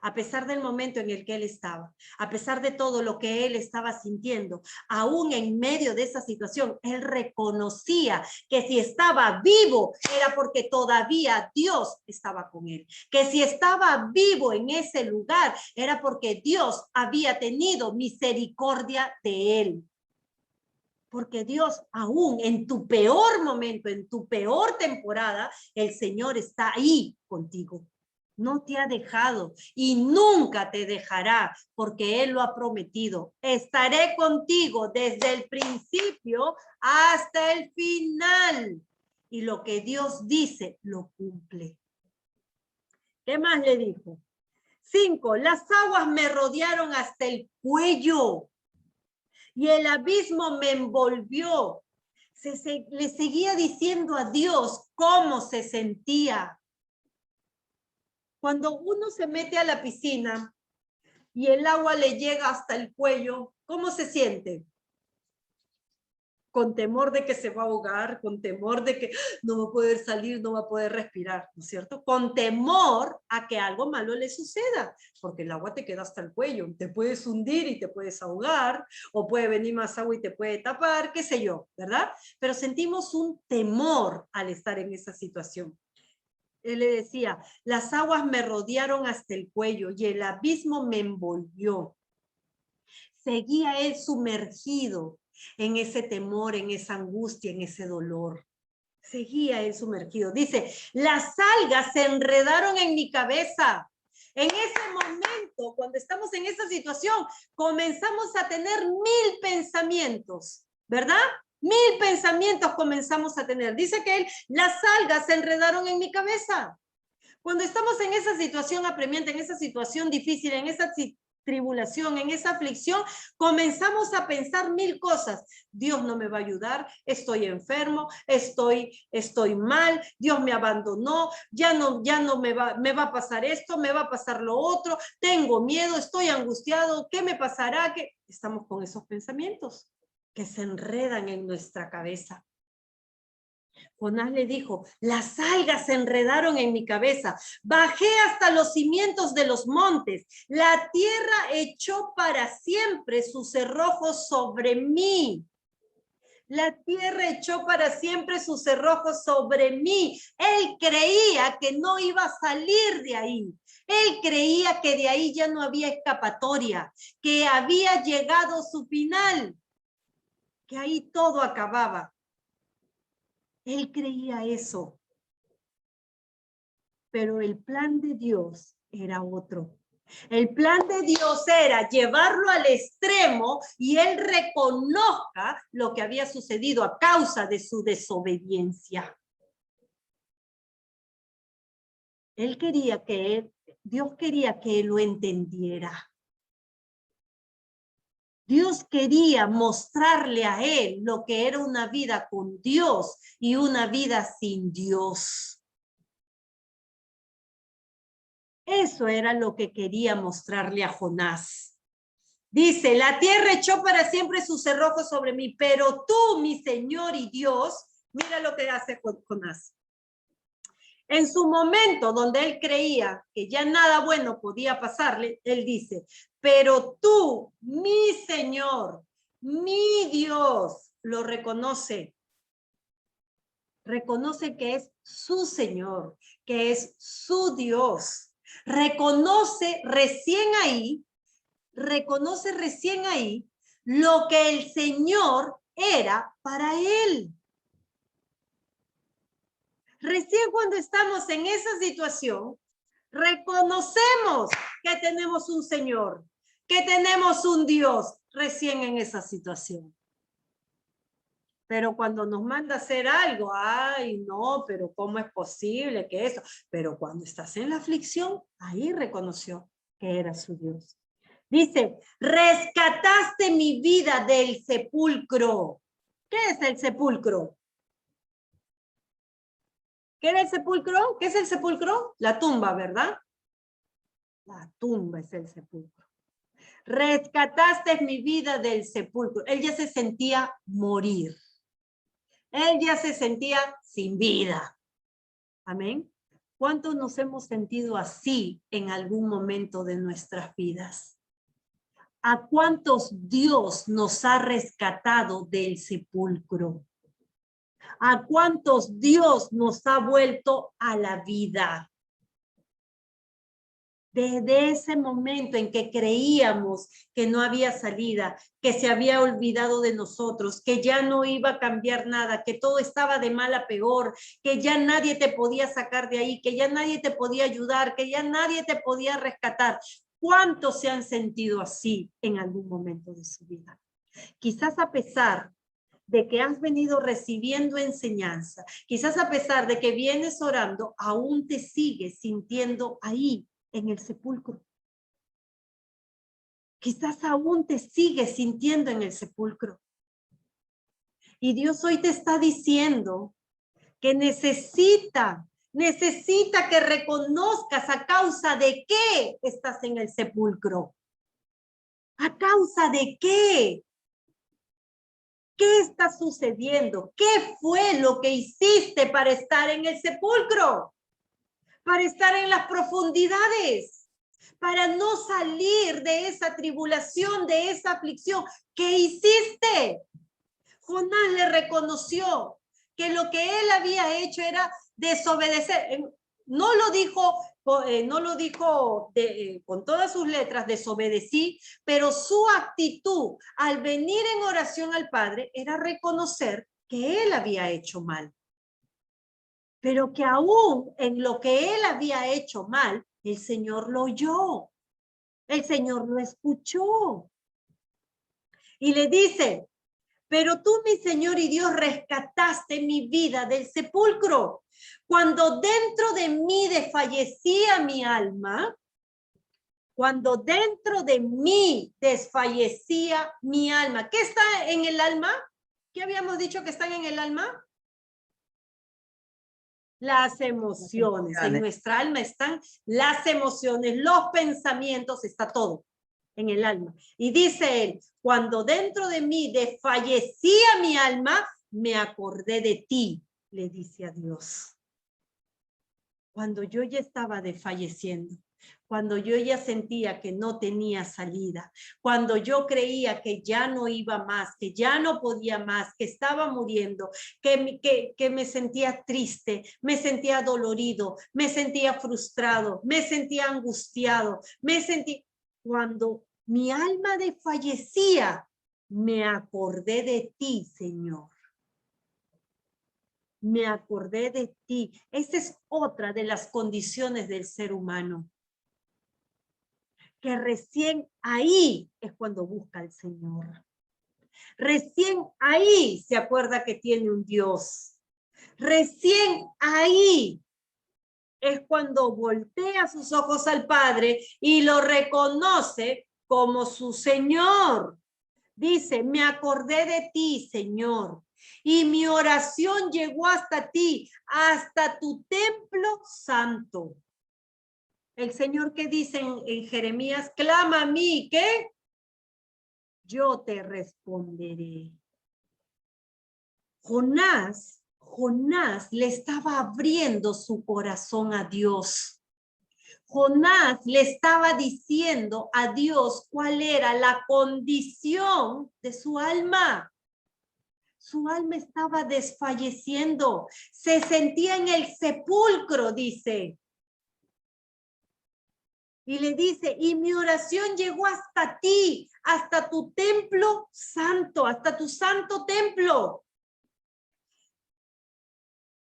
A pesar del momento en el que él estaba, a pesar de todo lo que él estaba sintiendo, aún en medio de esa situación, él reconocía que si estaba vivo era porque todavía Dios estaba con él. Que si estaba vivo en ese lugar era porque Dios había tenido misericordia de él. Porque Dios, aún en tu peor momento, en tu peor temporada, el Señor está ahí contigo. No te ha dejado y nunca te dejará, porque Él lo ha prometido. Estaré contigo desde el principio hasta el final. Y lo que Dios dice, lo cumple. ¿Qué más le dijo? 5, las aguas me rodearon hasta el cuello y el abismo me envolvió. Le seguía diciendo a Dios cómo se sentía. Cuando uno se mete a la piscina y el agua le llega hasta el cuello, ¿cómo se siente? Con temor de que se va a ahogar, con temor de que no va a poder salir, no va a poder respirar, ¿no es cierto? Con temor a que algo malo le suceda, porque el agua te queda hasta el cuello, te puedes hundir y te puedes ahogar, o puede venir más agua y te puede tapar, qué sé yo, ¿verdad? Pero sentimos un temor al estar en esa situación. Él le decía, las aguas me rodearon hasta el cuello y el abismo me envolvió. Seguía él sumergido en ese temor, en esa angustia, en ese dolor. Seguía él sumergido. Dice, las algas se enredaron en mi cabeza. En ese momento, cuando estamos en esa situación, comenzamos a tener 1000 pensamientos, ¿verdad? 1000 pensamientos comenzamos a tener. Dice que él, las algas se enredaron en mi cabeza. Cuando estamos en esa situación apremiante, en esa situación difícil, en esa tribulación, en esa aflicción, comenzamos a pensar 1000 cosas. Dios no me va a ayudar, estoy enfermo, estoy mal, Dios me abandonó, ya no me va a pasar esto, me va a pasar lo otro, tengo miedo, estoy angustiado, ¿qué me pasará? ¿Qué? Estamos con esos pensamientos que se enredan en nuestra cabeza. Jonás le dijo, las algas se enredaron en mi cabeza, bajé hasta los cimientos de los montes, la tierra echó para siempre sus cerrojos sobre mí. La tierra echó para siempre sus cerrojos sobre mí. Él creía que no iba a salir de ahí. Él creía que de ahí ya no había escapatoria, que había llegado su final, que ahí todo acababa. Él creía eso. Pero el plan de Dios era otro. El plan de Dios era llevarlo al extremo y él reconozca lo que había sucedido a causa de su desobediencia. Dios quería que él lo entendiera. Dios quería mostrarle a él lo que era una vida con Dios y una vida sin Dios. Eso era lo que quería mostrarle a Jonás. Dice, la tierra echó para siempre sus cerrojos sobre mí, pero tú, mi Señor y Dios, mira lo que hace Jonás. En su momento donde él creía que ya nada bueno podía pasarle, él dice, pero tú, mi Señor, mi Dios, lo reconoce. Reconoce que es su Señor, que es su Dios. Reconoce recién ahí lo que el Señor era para él. Recién cuando estamos en esa situación, reconocemos que tenemos un Señor, que tenemos un Dios, recién en esa situación. Pero cuando nos manda a hacer algo, ay, no, pero ¿cómo es posible que eso? Pero cuando estás en la aflicción, ahí reconoció que era su Dios. Dice, rescataste mi vida del sepulcro. ¿Qué es el sepulcro? ¿Qué era el sepulcro? ¿Qué es el sepulcro? La tumba, ¿verdad? La tumba es el sepulcro. Rescataste mi vida del sepulcro. Él ya se sentía morir. Él ya se sentía sin vida. Amén. ¿Cuántos nos hemos sentido así en algún momento de nuestras vidas? ¿A cuántos Dios nos ha rescatado del sepulcro? ¿A cuántos Dios nos ha vuelto a la vida? Desde ese momento en que creíamos que no había salida, que se había olvidado de nosotros, que ya no iba a cambiar nada, que todo estaba de mal a peor, que ya nadie te podía sacar de ahí, que ya nadie te podía ayudar, que ya nadie te podía rescatar. ¿Cuántos se han sentido así en algún momento de su vida? Quizás a pesar de que has venido recibiendo enseñanza, quizás a pesar de que vienes orando, aún te sigues sintiendo ahí, en el sepulcro. Quizás aún te sigues sintiendo en el sepulcro. Y Dios hoy te está diciendo que necesita que reconozcas a causa de qué estás en el sepulcro. ¿A causa de qué? ¿Qué está sucediendo? ¿Qué fue lo que hiciste para estar en el sepulcro? Para estar en las profundidades, para no salir de esa tribulación, de esa aflicción. ¿Qué hiciste? Jonás le reconoció que lo que él había hecho era desobedecer. No lo dijo con todas sus letras, desobedecí, pero su actitud al venir en oración al Padre era reconocer que él había hecho mal. Pero que aún en lo que él había hecho mal, el Señor lo oyó, el Señor lo escuchó. Y le dice, pero tú, mi Señor y Dios, rescataste mi vida del sepulcro. Cuando dentro de mí desfallecía mi alma, cuando dentro de mí desfallecía mi alma. ¿Qué está en el alma? ¿Qué habíamos dicho que están en el alma? Las emociones. En nuestra alma están las emociones, los pensamientos, está todo en el alma. Y dice él, cuando dentro de mí desfallecía mi alma, me acordé de ti, le dice a Dios. Cuando yo ya estaba desfalleciendo, cuando yo ya sentía que no tenía salida, cuando yo creía que ya no iba más, que ya no podía más, que estaba muriendo, que me sentía triste, me sentía dolorido, me sentía frustrado, me sentía angustiado, cuando mi alma desfallecía, me acordé de ti, Señor. Me acordé de ti. Esa es otra de las condiciones del ser humano. Que recién ahí es cuando busca al Señor. Recién ahí se acuerda que tiene un Dios. Recién ahí es cuando voltea sus ojos al Padre y lo reconoce como su Señor. Dice, me acordé de ti, Señor, y mi oración llegó hasta ti, hasta tu templo santo. El Señor que dice en Jeremías, clama a mí, ¿qué? Yo te responderé. Jonás le estaba abriendo su corazón a Dios. Jonás le estaba diciendo a Dios cuál era la condición de su alma. Su alma estaba desfalleciendo, se sentía en el sepulcro, dice. Y le dice, y mi oración llegó hasta ti, hasta tu templo santo, hasta tu santo templo.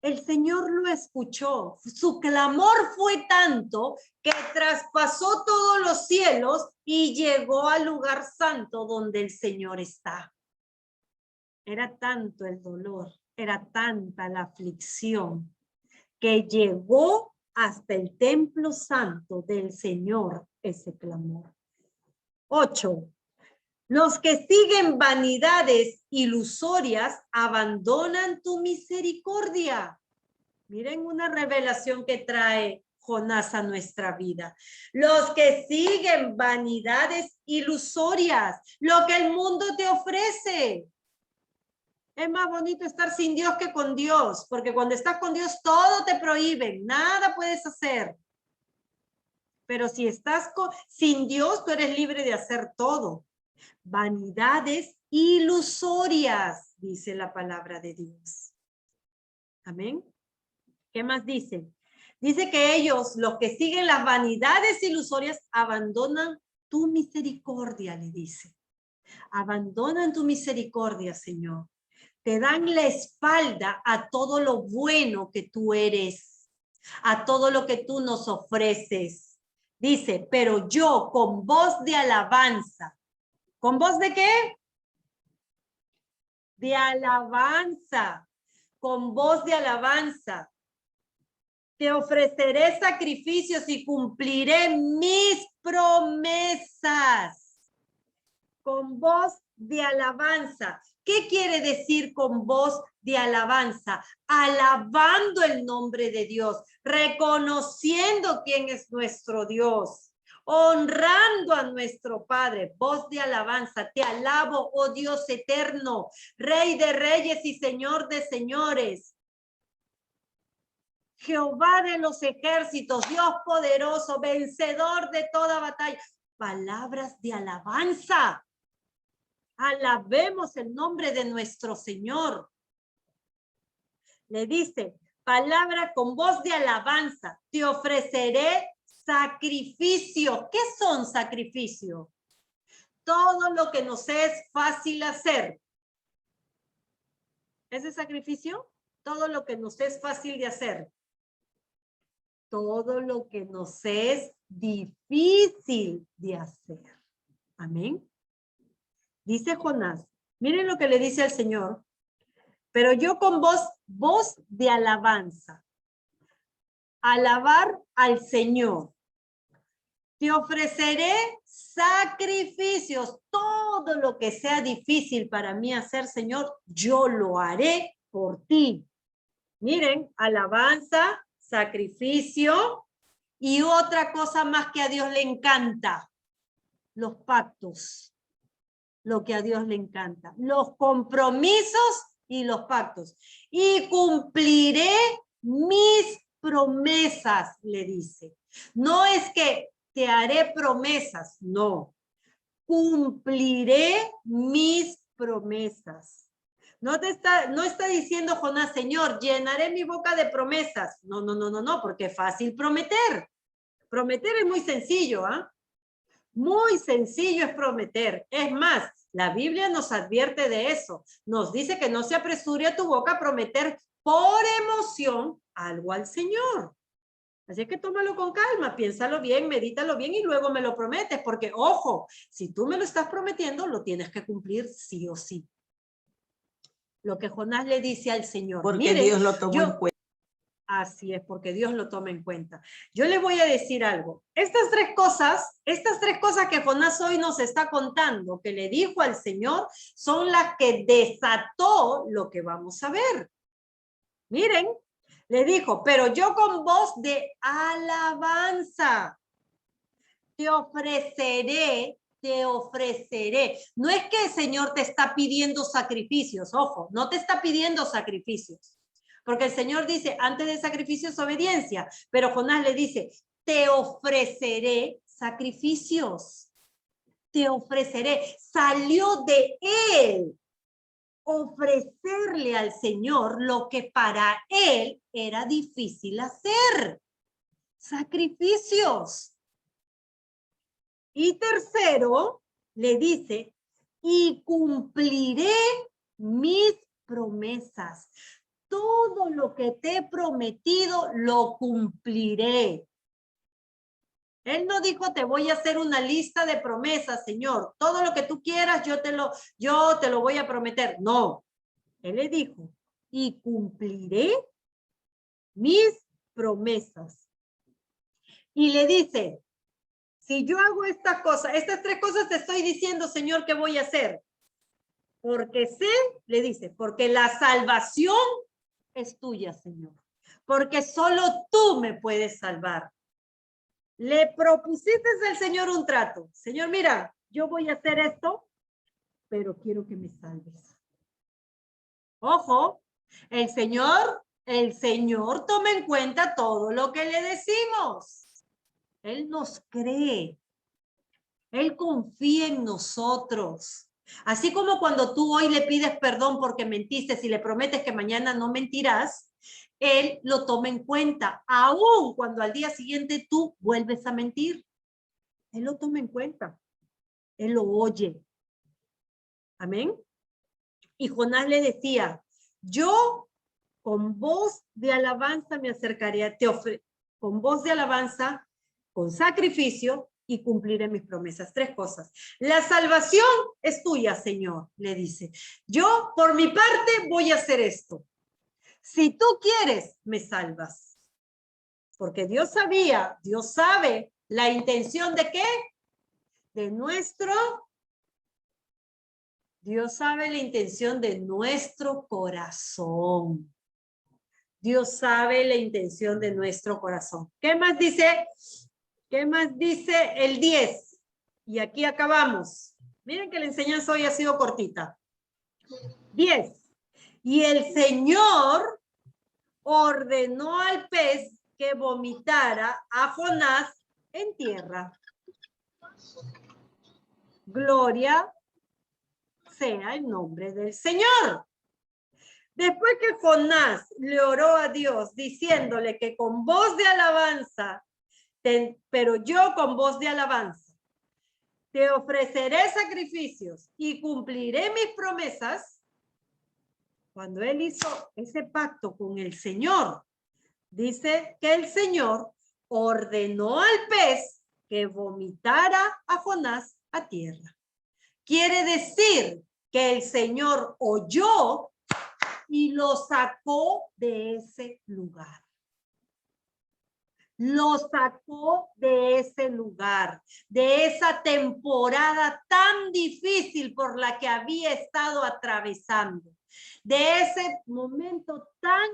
El Señor lo escuchó. Su clamor fue tanto que traspasó todos los cielos y llegó al lugar santo donde el Señor está. Era tanto el dolor, era tanta la aflicción que llegó hasta el templo santo del Señor ese clamor. 8. Los que siguen vanidades ilusorias abandonan tu misericordia. Miren una revelación que trae Jonás a nuestra vida. Los que siguen vanidades ilusorias, lo que el mundo te ofrece. Es más bonito estar sin Dios que con Dios, porque cuando estás con Dios todo te prohíben, nada puedes hacer. Pero si estás sin Dios, tú eres libre de hacer todo. Vanidades ilusorias, dice la palabra de Dios. Amén. ¿Qué más dice? Dice que ellos, los que siguen las vanidades ilusorias, abandonan tu misericordia, le dice. Abandonan tu misericordia, Señor. Te dan la espalda a todo lo bueno que tú eres, a todo lo que tú nos ofreces. Dice, pero yo con voz de alabanza. ¿Con voz de qué? De alabanza. Con voz de alabanza. Te ofreceré sacrificios y cumpliré mis promesas. Con voz de alabanza. ¿Qué quiere decir con voz de alabanza? Alabando el nombre de Dios, reconociendo quién es nuestro Dios, honrando a nuestro Padre. Voz de alabanza. Te alabo, oh Dios eterno, Rey de reyes y Señor de señores. Jehová de los ejércitos, Dios poderoso, vencedor de toda batalla. Palabras de alabanza. Alabemos el nombre de nuestro Señor. Le dice, palabra con voz de alabanza. Te ofreceré sacrificio. ¿Qué son sacrificios? Todo lo que nos es fácil hacer. ¿Ese sacrificio? Todo lo que nos es fácil de hacer. Todo lo que nos es difícil de hacer. Amén. Dice Jonás, miren lo que le dice al Señor, pero yo con voz de alabanza, alabar al Señor, te ofreceré sacrificios, todo lo que sea difícil para mí hacer, Señor, yo lo haré por ti. Miren, alabanza, sacrificio y otra cosa más que a Dios le encanta, los pactos. Lo que a Dios le encanta, los compromisos y los pactos. Y cumpliré mis promesas, le dice. No es que te haré promesas, no. Cumpliré mis promesas. No está diciendo Jonás, Señor, llenaré mi boca de promesas. No, porque es fácil prometer. Prometer es muy sencillo, ¿ah? Muy sencillo es prometer. Es más, la Biblia nos advierte de eso. Nos dice que no se apresure a tu boca a prometer por emoción algo al Señor. Así que tómalo con calma, piénsalo bien, medítalo bien y luego me lo prometes. Porque, ojo, si tú me lo estás prometiendo, lo tienes que cumplir sí o sí. Lo que Jonás le dice al Señor. Porque Miren, Dios lo tomó en cuenta. Así es, porque Dios lo toma en cuenta. Yo le voy a decir algo. Estas tres cosas que Jonás hoy nos está contando, que le dijo al Señor, son las que desató lo que vamos a ver. Miren, le dijo, pero yo con voz de alabanza te ofreceré. No es que el Señor te está pidiendo sacrificios, ojo, no te está pidiendo sacrificios. Porque el Señor dice, antes de sacrificios, obediencia. Pero Jonás le dice, te ofreceré sacrificios. Te ofreceré. Salió de él ofrecerle al Señor lo que para él era difícil hacer. Sacrificios. Y tercero, le dice, y cumpliré mis promesas. Todo lo que te he prometido, lo cumpliré. Él no dijo, te voy a hacer una lista de promesas, Señor. Todo lo que tú quieras, yo te lo voy a prometer. No. Él le dijo, y cumpliré mis promesas. Y le dice, si yo hago estas cosas, estas tres cosas te estoy diciendo, Señor, que voy a hacer. Porque sé, le dice, porque la salvación es tuya, Señor, porque solo tú me puedes salvar. Le propusiste al Señor un trato. Señor, mira, yo voy a hacer esto, pero quiero que me salves. Ojo, el Señor toma en cuenta todo lo que le decimos. Él nos cree. Él confía en nosotros. Así como cuando tú hoy le pides perdón porque mentiste y le prometes que mañana no mentirás, Él lo toma en cuenta, aun cuando al día siguiente tú vuelves a mentir. Él lo toma en cuenta. Él lo oye. Amén. Y Jonás le decía, yo con voz de alabanza me acercaré a ti, con voz de alabanza, con sacrificio y cumpliré mis promesas. 3 cosas. La salvación es tuya, Señor, le dice. Yo, por mi parte, voy a hacer esto. Si tú quieres, me salvas. Porque Dios sabía, Dios sabe la intención de qué? De nuestro... Dios sabe la intención de nuestro corazón. Dios sabe la intención de nuestro corazón. ¿Qué más dice? ¿Qué más dice el 10? Y aquí acabamos. Miren que la enseñanza hoy ha sido cortita. 10. Y el Señor ordenó al pez que vomitara a Jonás en tierra. Gloria sea el nombre del Señor. Después que Jonás le oró a Dios diciéndole que con voz de alabanza, pero yo con voz de alabanza, te ofreceré sacrificios y cumpliré mis promesas, cuando él hizo ese pacto con el Señor, dice que el Señor ordenó al pez que vomitara a Jonás a tierra. Quiere decir que el Señor oyó y lo sacó de ese lugar. Lo sacó de ese lugar, de esa temporada tan difícil por la que había estado atravesando, de ese momento tan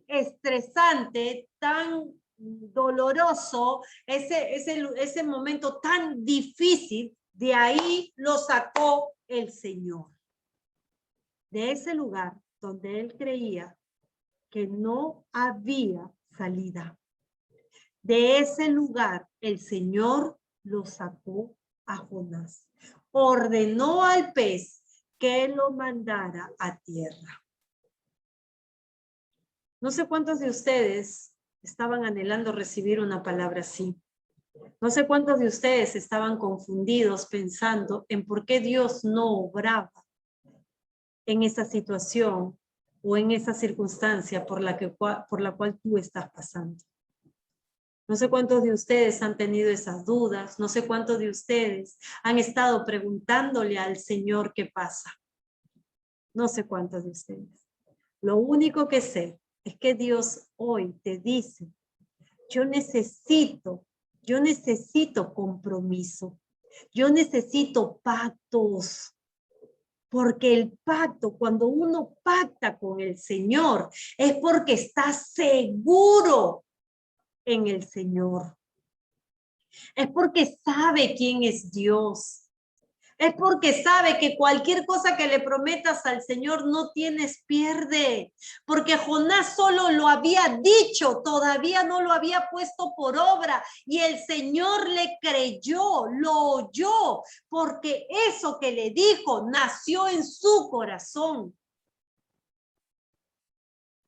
estresante, tan doloroso, ese momento tan difícil, de ahí lo sacó el Señor. De ese lugar donde él creía que no había salida. De ese lugar el Señor lo sacó a Jonás. Ordenó al pez que lo mandara a tierra. No sé cuántos de ustedes estaban anhelando recibir una palabra así. No sé cuántos de ustedes estaban confundidos pensando en por qué Dios no obraba en esa situación o en esa circunstancia por la cual tú estás pasando. No sé cuántos de ustedes han tenido esas dudas, no sé cuántos de ustedes han estado preguntándole al Señor qué pasa. No sé cuántos de ustedes. Lo único que sé es que Dios hoy te dice, yo necesito compromiso, yo necesito pactos. Porque el pacto, cuando uno pacta con el Señor, es porque está seguro en el Señor. Es porque sabe quién es Dios. Es porque sabe que cualquier cosa que le prometas al Señor no tienes pierde. Porque Jonás solo lo había dicho, todavía no lo había puesto por obra. Y el Señor le creyó, lo oyó, porque eso que le dijo nació en su corazón.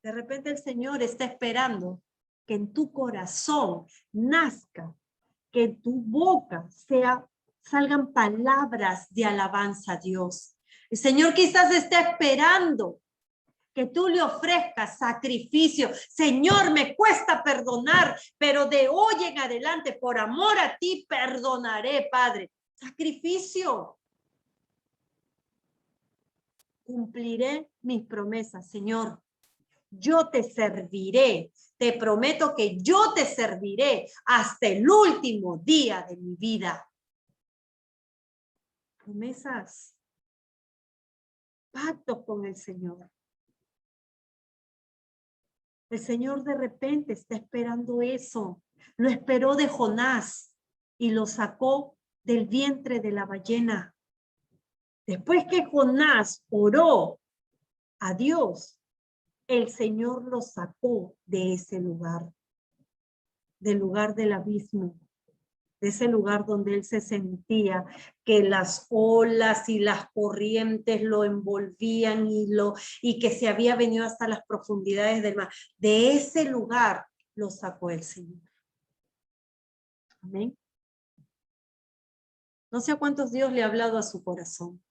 De repente el Señor está esperando que en tu corazón nazca, que en tu boca salgan palabras de alabanza a Dios. El Señor quizás esté esperando que tú le ofrezcas sacrificio. Señor, me cuesta perdonar, pero de hoy en adelante, por amor a ti, perdonaré, Padre. Sacrificio. Cumpliré mis promesas, Señor. Yo te serviré. Te prometo que yo te serviré hasta el último día de mi vida. Promesas, pactos con el Señor. El Señor de repente está esperando eso. Lo esperó de Jonás y lo sacó del vientre de la ballena. Después que Jonás oró a Dios, el Señor lo sacó de ese lugar, del lugar del abismo. de ese lugar donde él se sentía que las olas y las corrientes lo envolvían y que se había venido hasta las profundidades del mar. De ese lugar lo sacó el Señor. Amén. No sé a cuántos Dios le ha hablado a su corazón,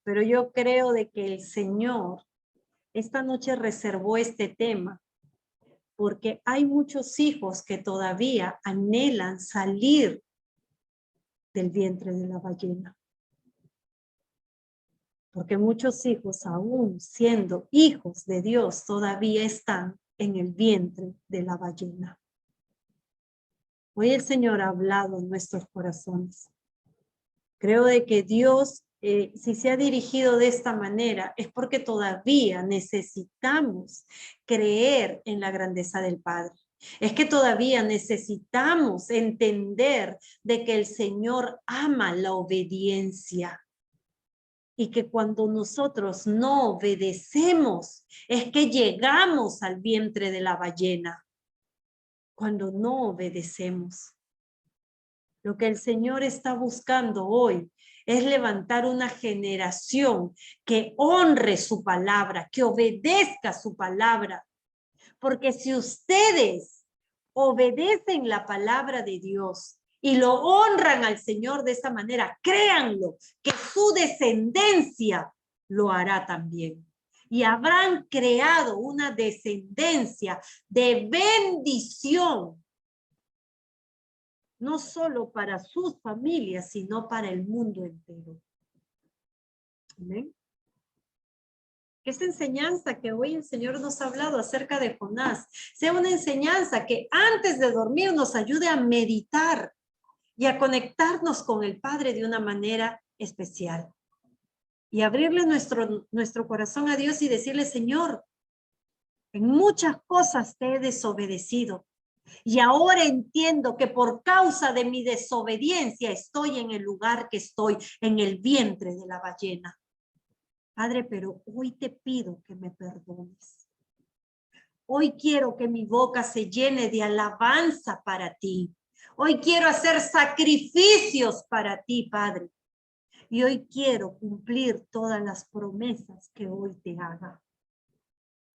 pero yo creo de que el Señor esta noche reservó este tema porque hay muchos hijos que todavía anhelan salir del vientre de la ballena. Porque muchos hijos, aún siendo hijos de Dios, todavía están en el vientre de la ballena. Hoy el Señor ha hablado en nuestros corazones. Creo de que Dios, si se ha dirigido de esta manera, es porque todavía necesitamos creer en la grandeza del Padre. Es que todavía necesitamos entender de que el Señor ama la obediencia. Y que cuando nosotros no obedecemos, es que llegamos al vientre de la ballena. Cuando no obedecemos. Lo que el Señor está buscando hoy es levantar una generación que honre su palabra, que obedezca su palabra. Porque si ustedes obedecen la palabra de Dios y lo honran al Señor de esa manera, créanlo, que su descendencia lo hará también. Y habrán creado una descendencia de bendición, no solo para sus familias, sino para el mundo entero. Amén. Que esta enseñanza que hoy el Señor nos ha hablado acerca de Jonás sea una enseñanza que antes de dormir nos ayude a meditar y a conectarnos con el Padre de una manera especial. Y abrirle nuestro corazón a Dios y decirle, Señor, en muchas cosas te he desobedecido. Y ahora entiendo que por causa de mi desobediencia estoy en el lugar que estoy, en el vientre de la ballena. Padre, pero hoy te pido que me perdones. Hoy quiero que mi boca se llene de alabanza para ti. Hoy quiero hacer sacrificios para ti, Padre. Y hoy quiero cumplir todas las promesas que hoy te haga.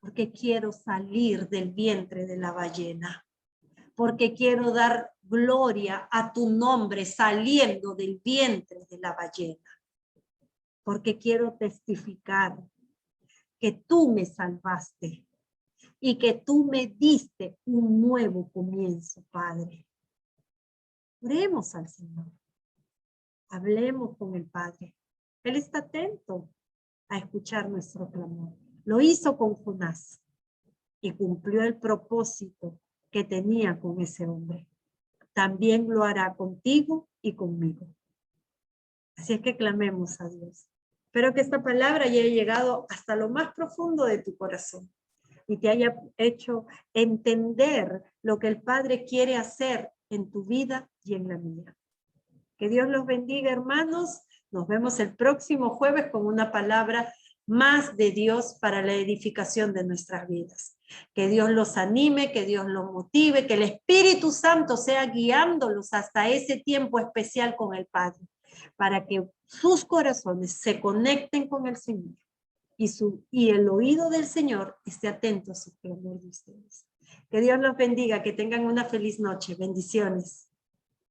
Porque quiero salir del vientre de la ballena. Porque quiero dar gloria a tu nombre saliendo del vientre de la ballena. Porque quiero testificar que tú me salvaste y que tú me diste un nuevo comienzo, Padre. Oremos al Señor. Hablemos con el Padre. Él está atento a escuchar nuestro clamor. Lo hizo con Jonás y cumplió el propósito que tenía con ese hombre. También lo hará contigo y conmigo. Así es que clamemos a Dios. Espero que esta palabra haya llegado hasta lo más profundo de tu corazón y te haya hecho entender lo que el Padre quiere hacer en tu vida y en la mía. Que Dios los bendiga, hermanos. Nos vemos el próximo jueves con una palabra más de Dios para la edificación de nuestras vidas. Que Dios los anime, que Dios los motive, que el Espíritu Santo sea guiándolos hasta ese tiempo especial con el Padre, para que sus corazones se conecten con el Señor y el oído del Señor esté atento a su clamor de ustedes. Que Dios los bendiga, que tengan una feliz noche. Bendiciones.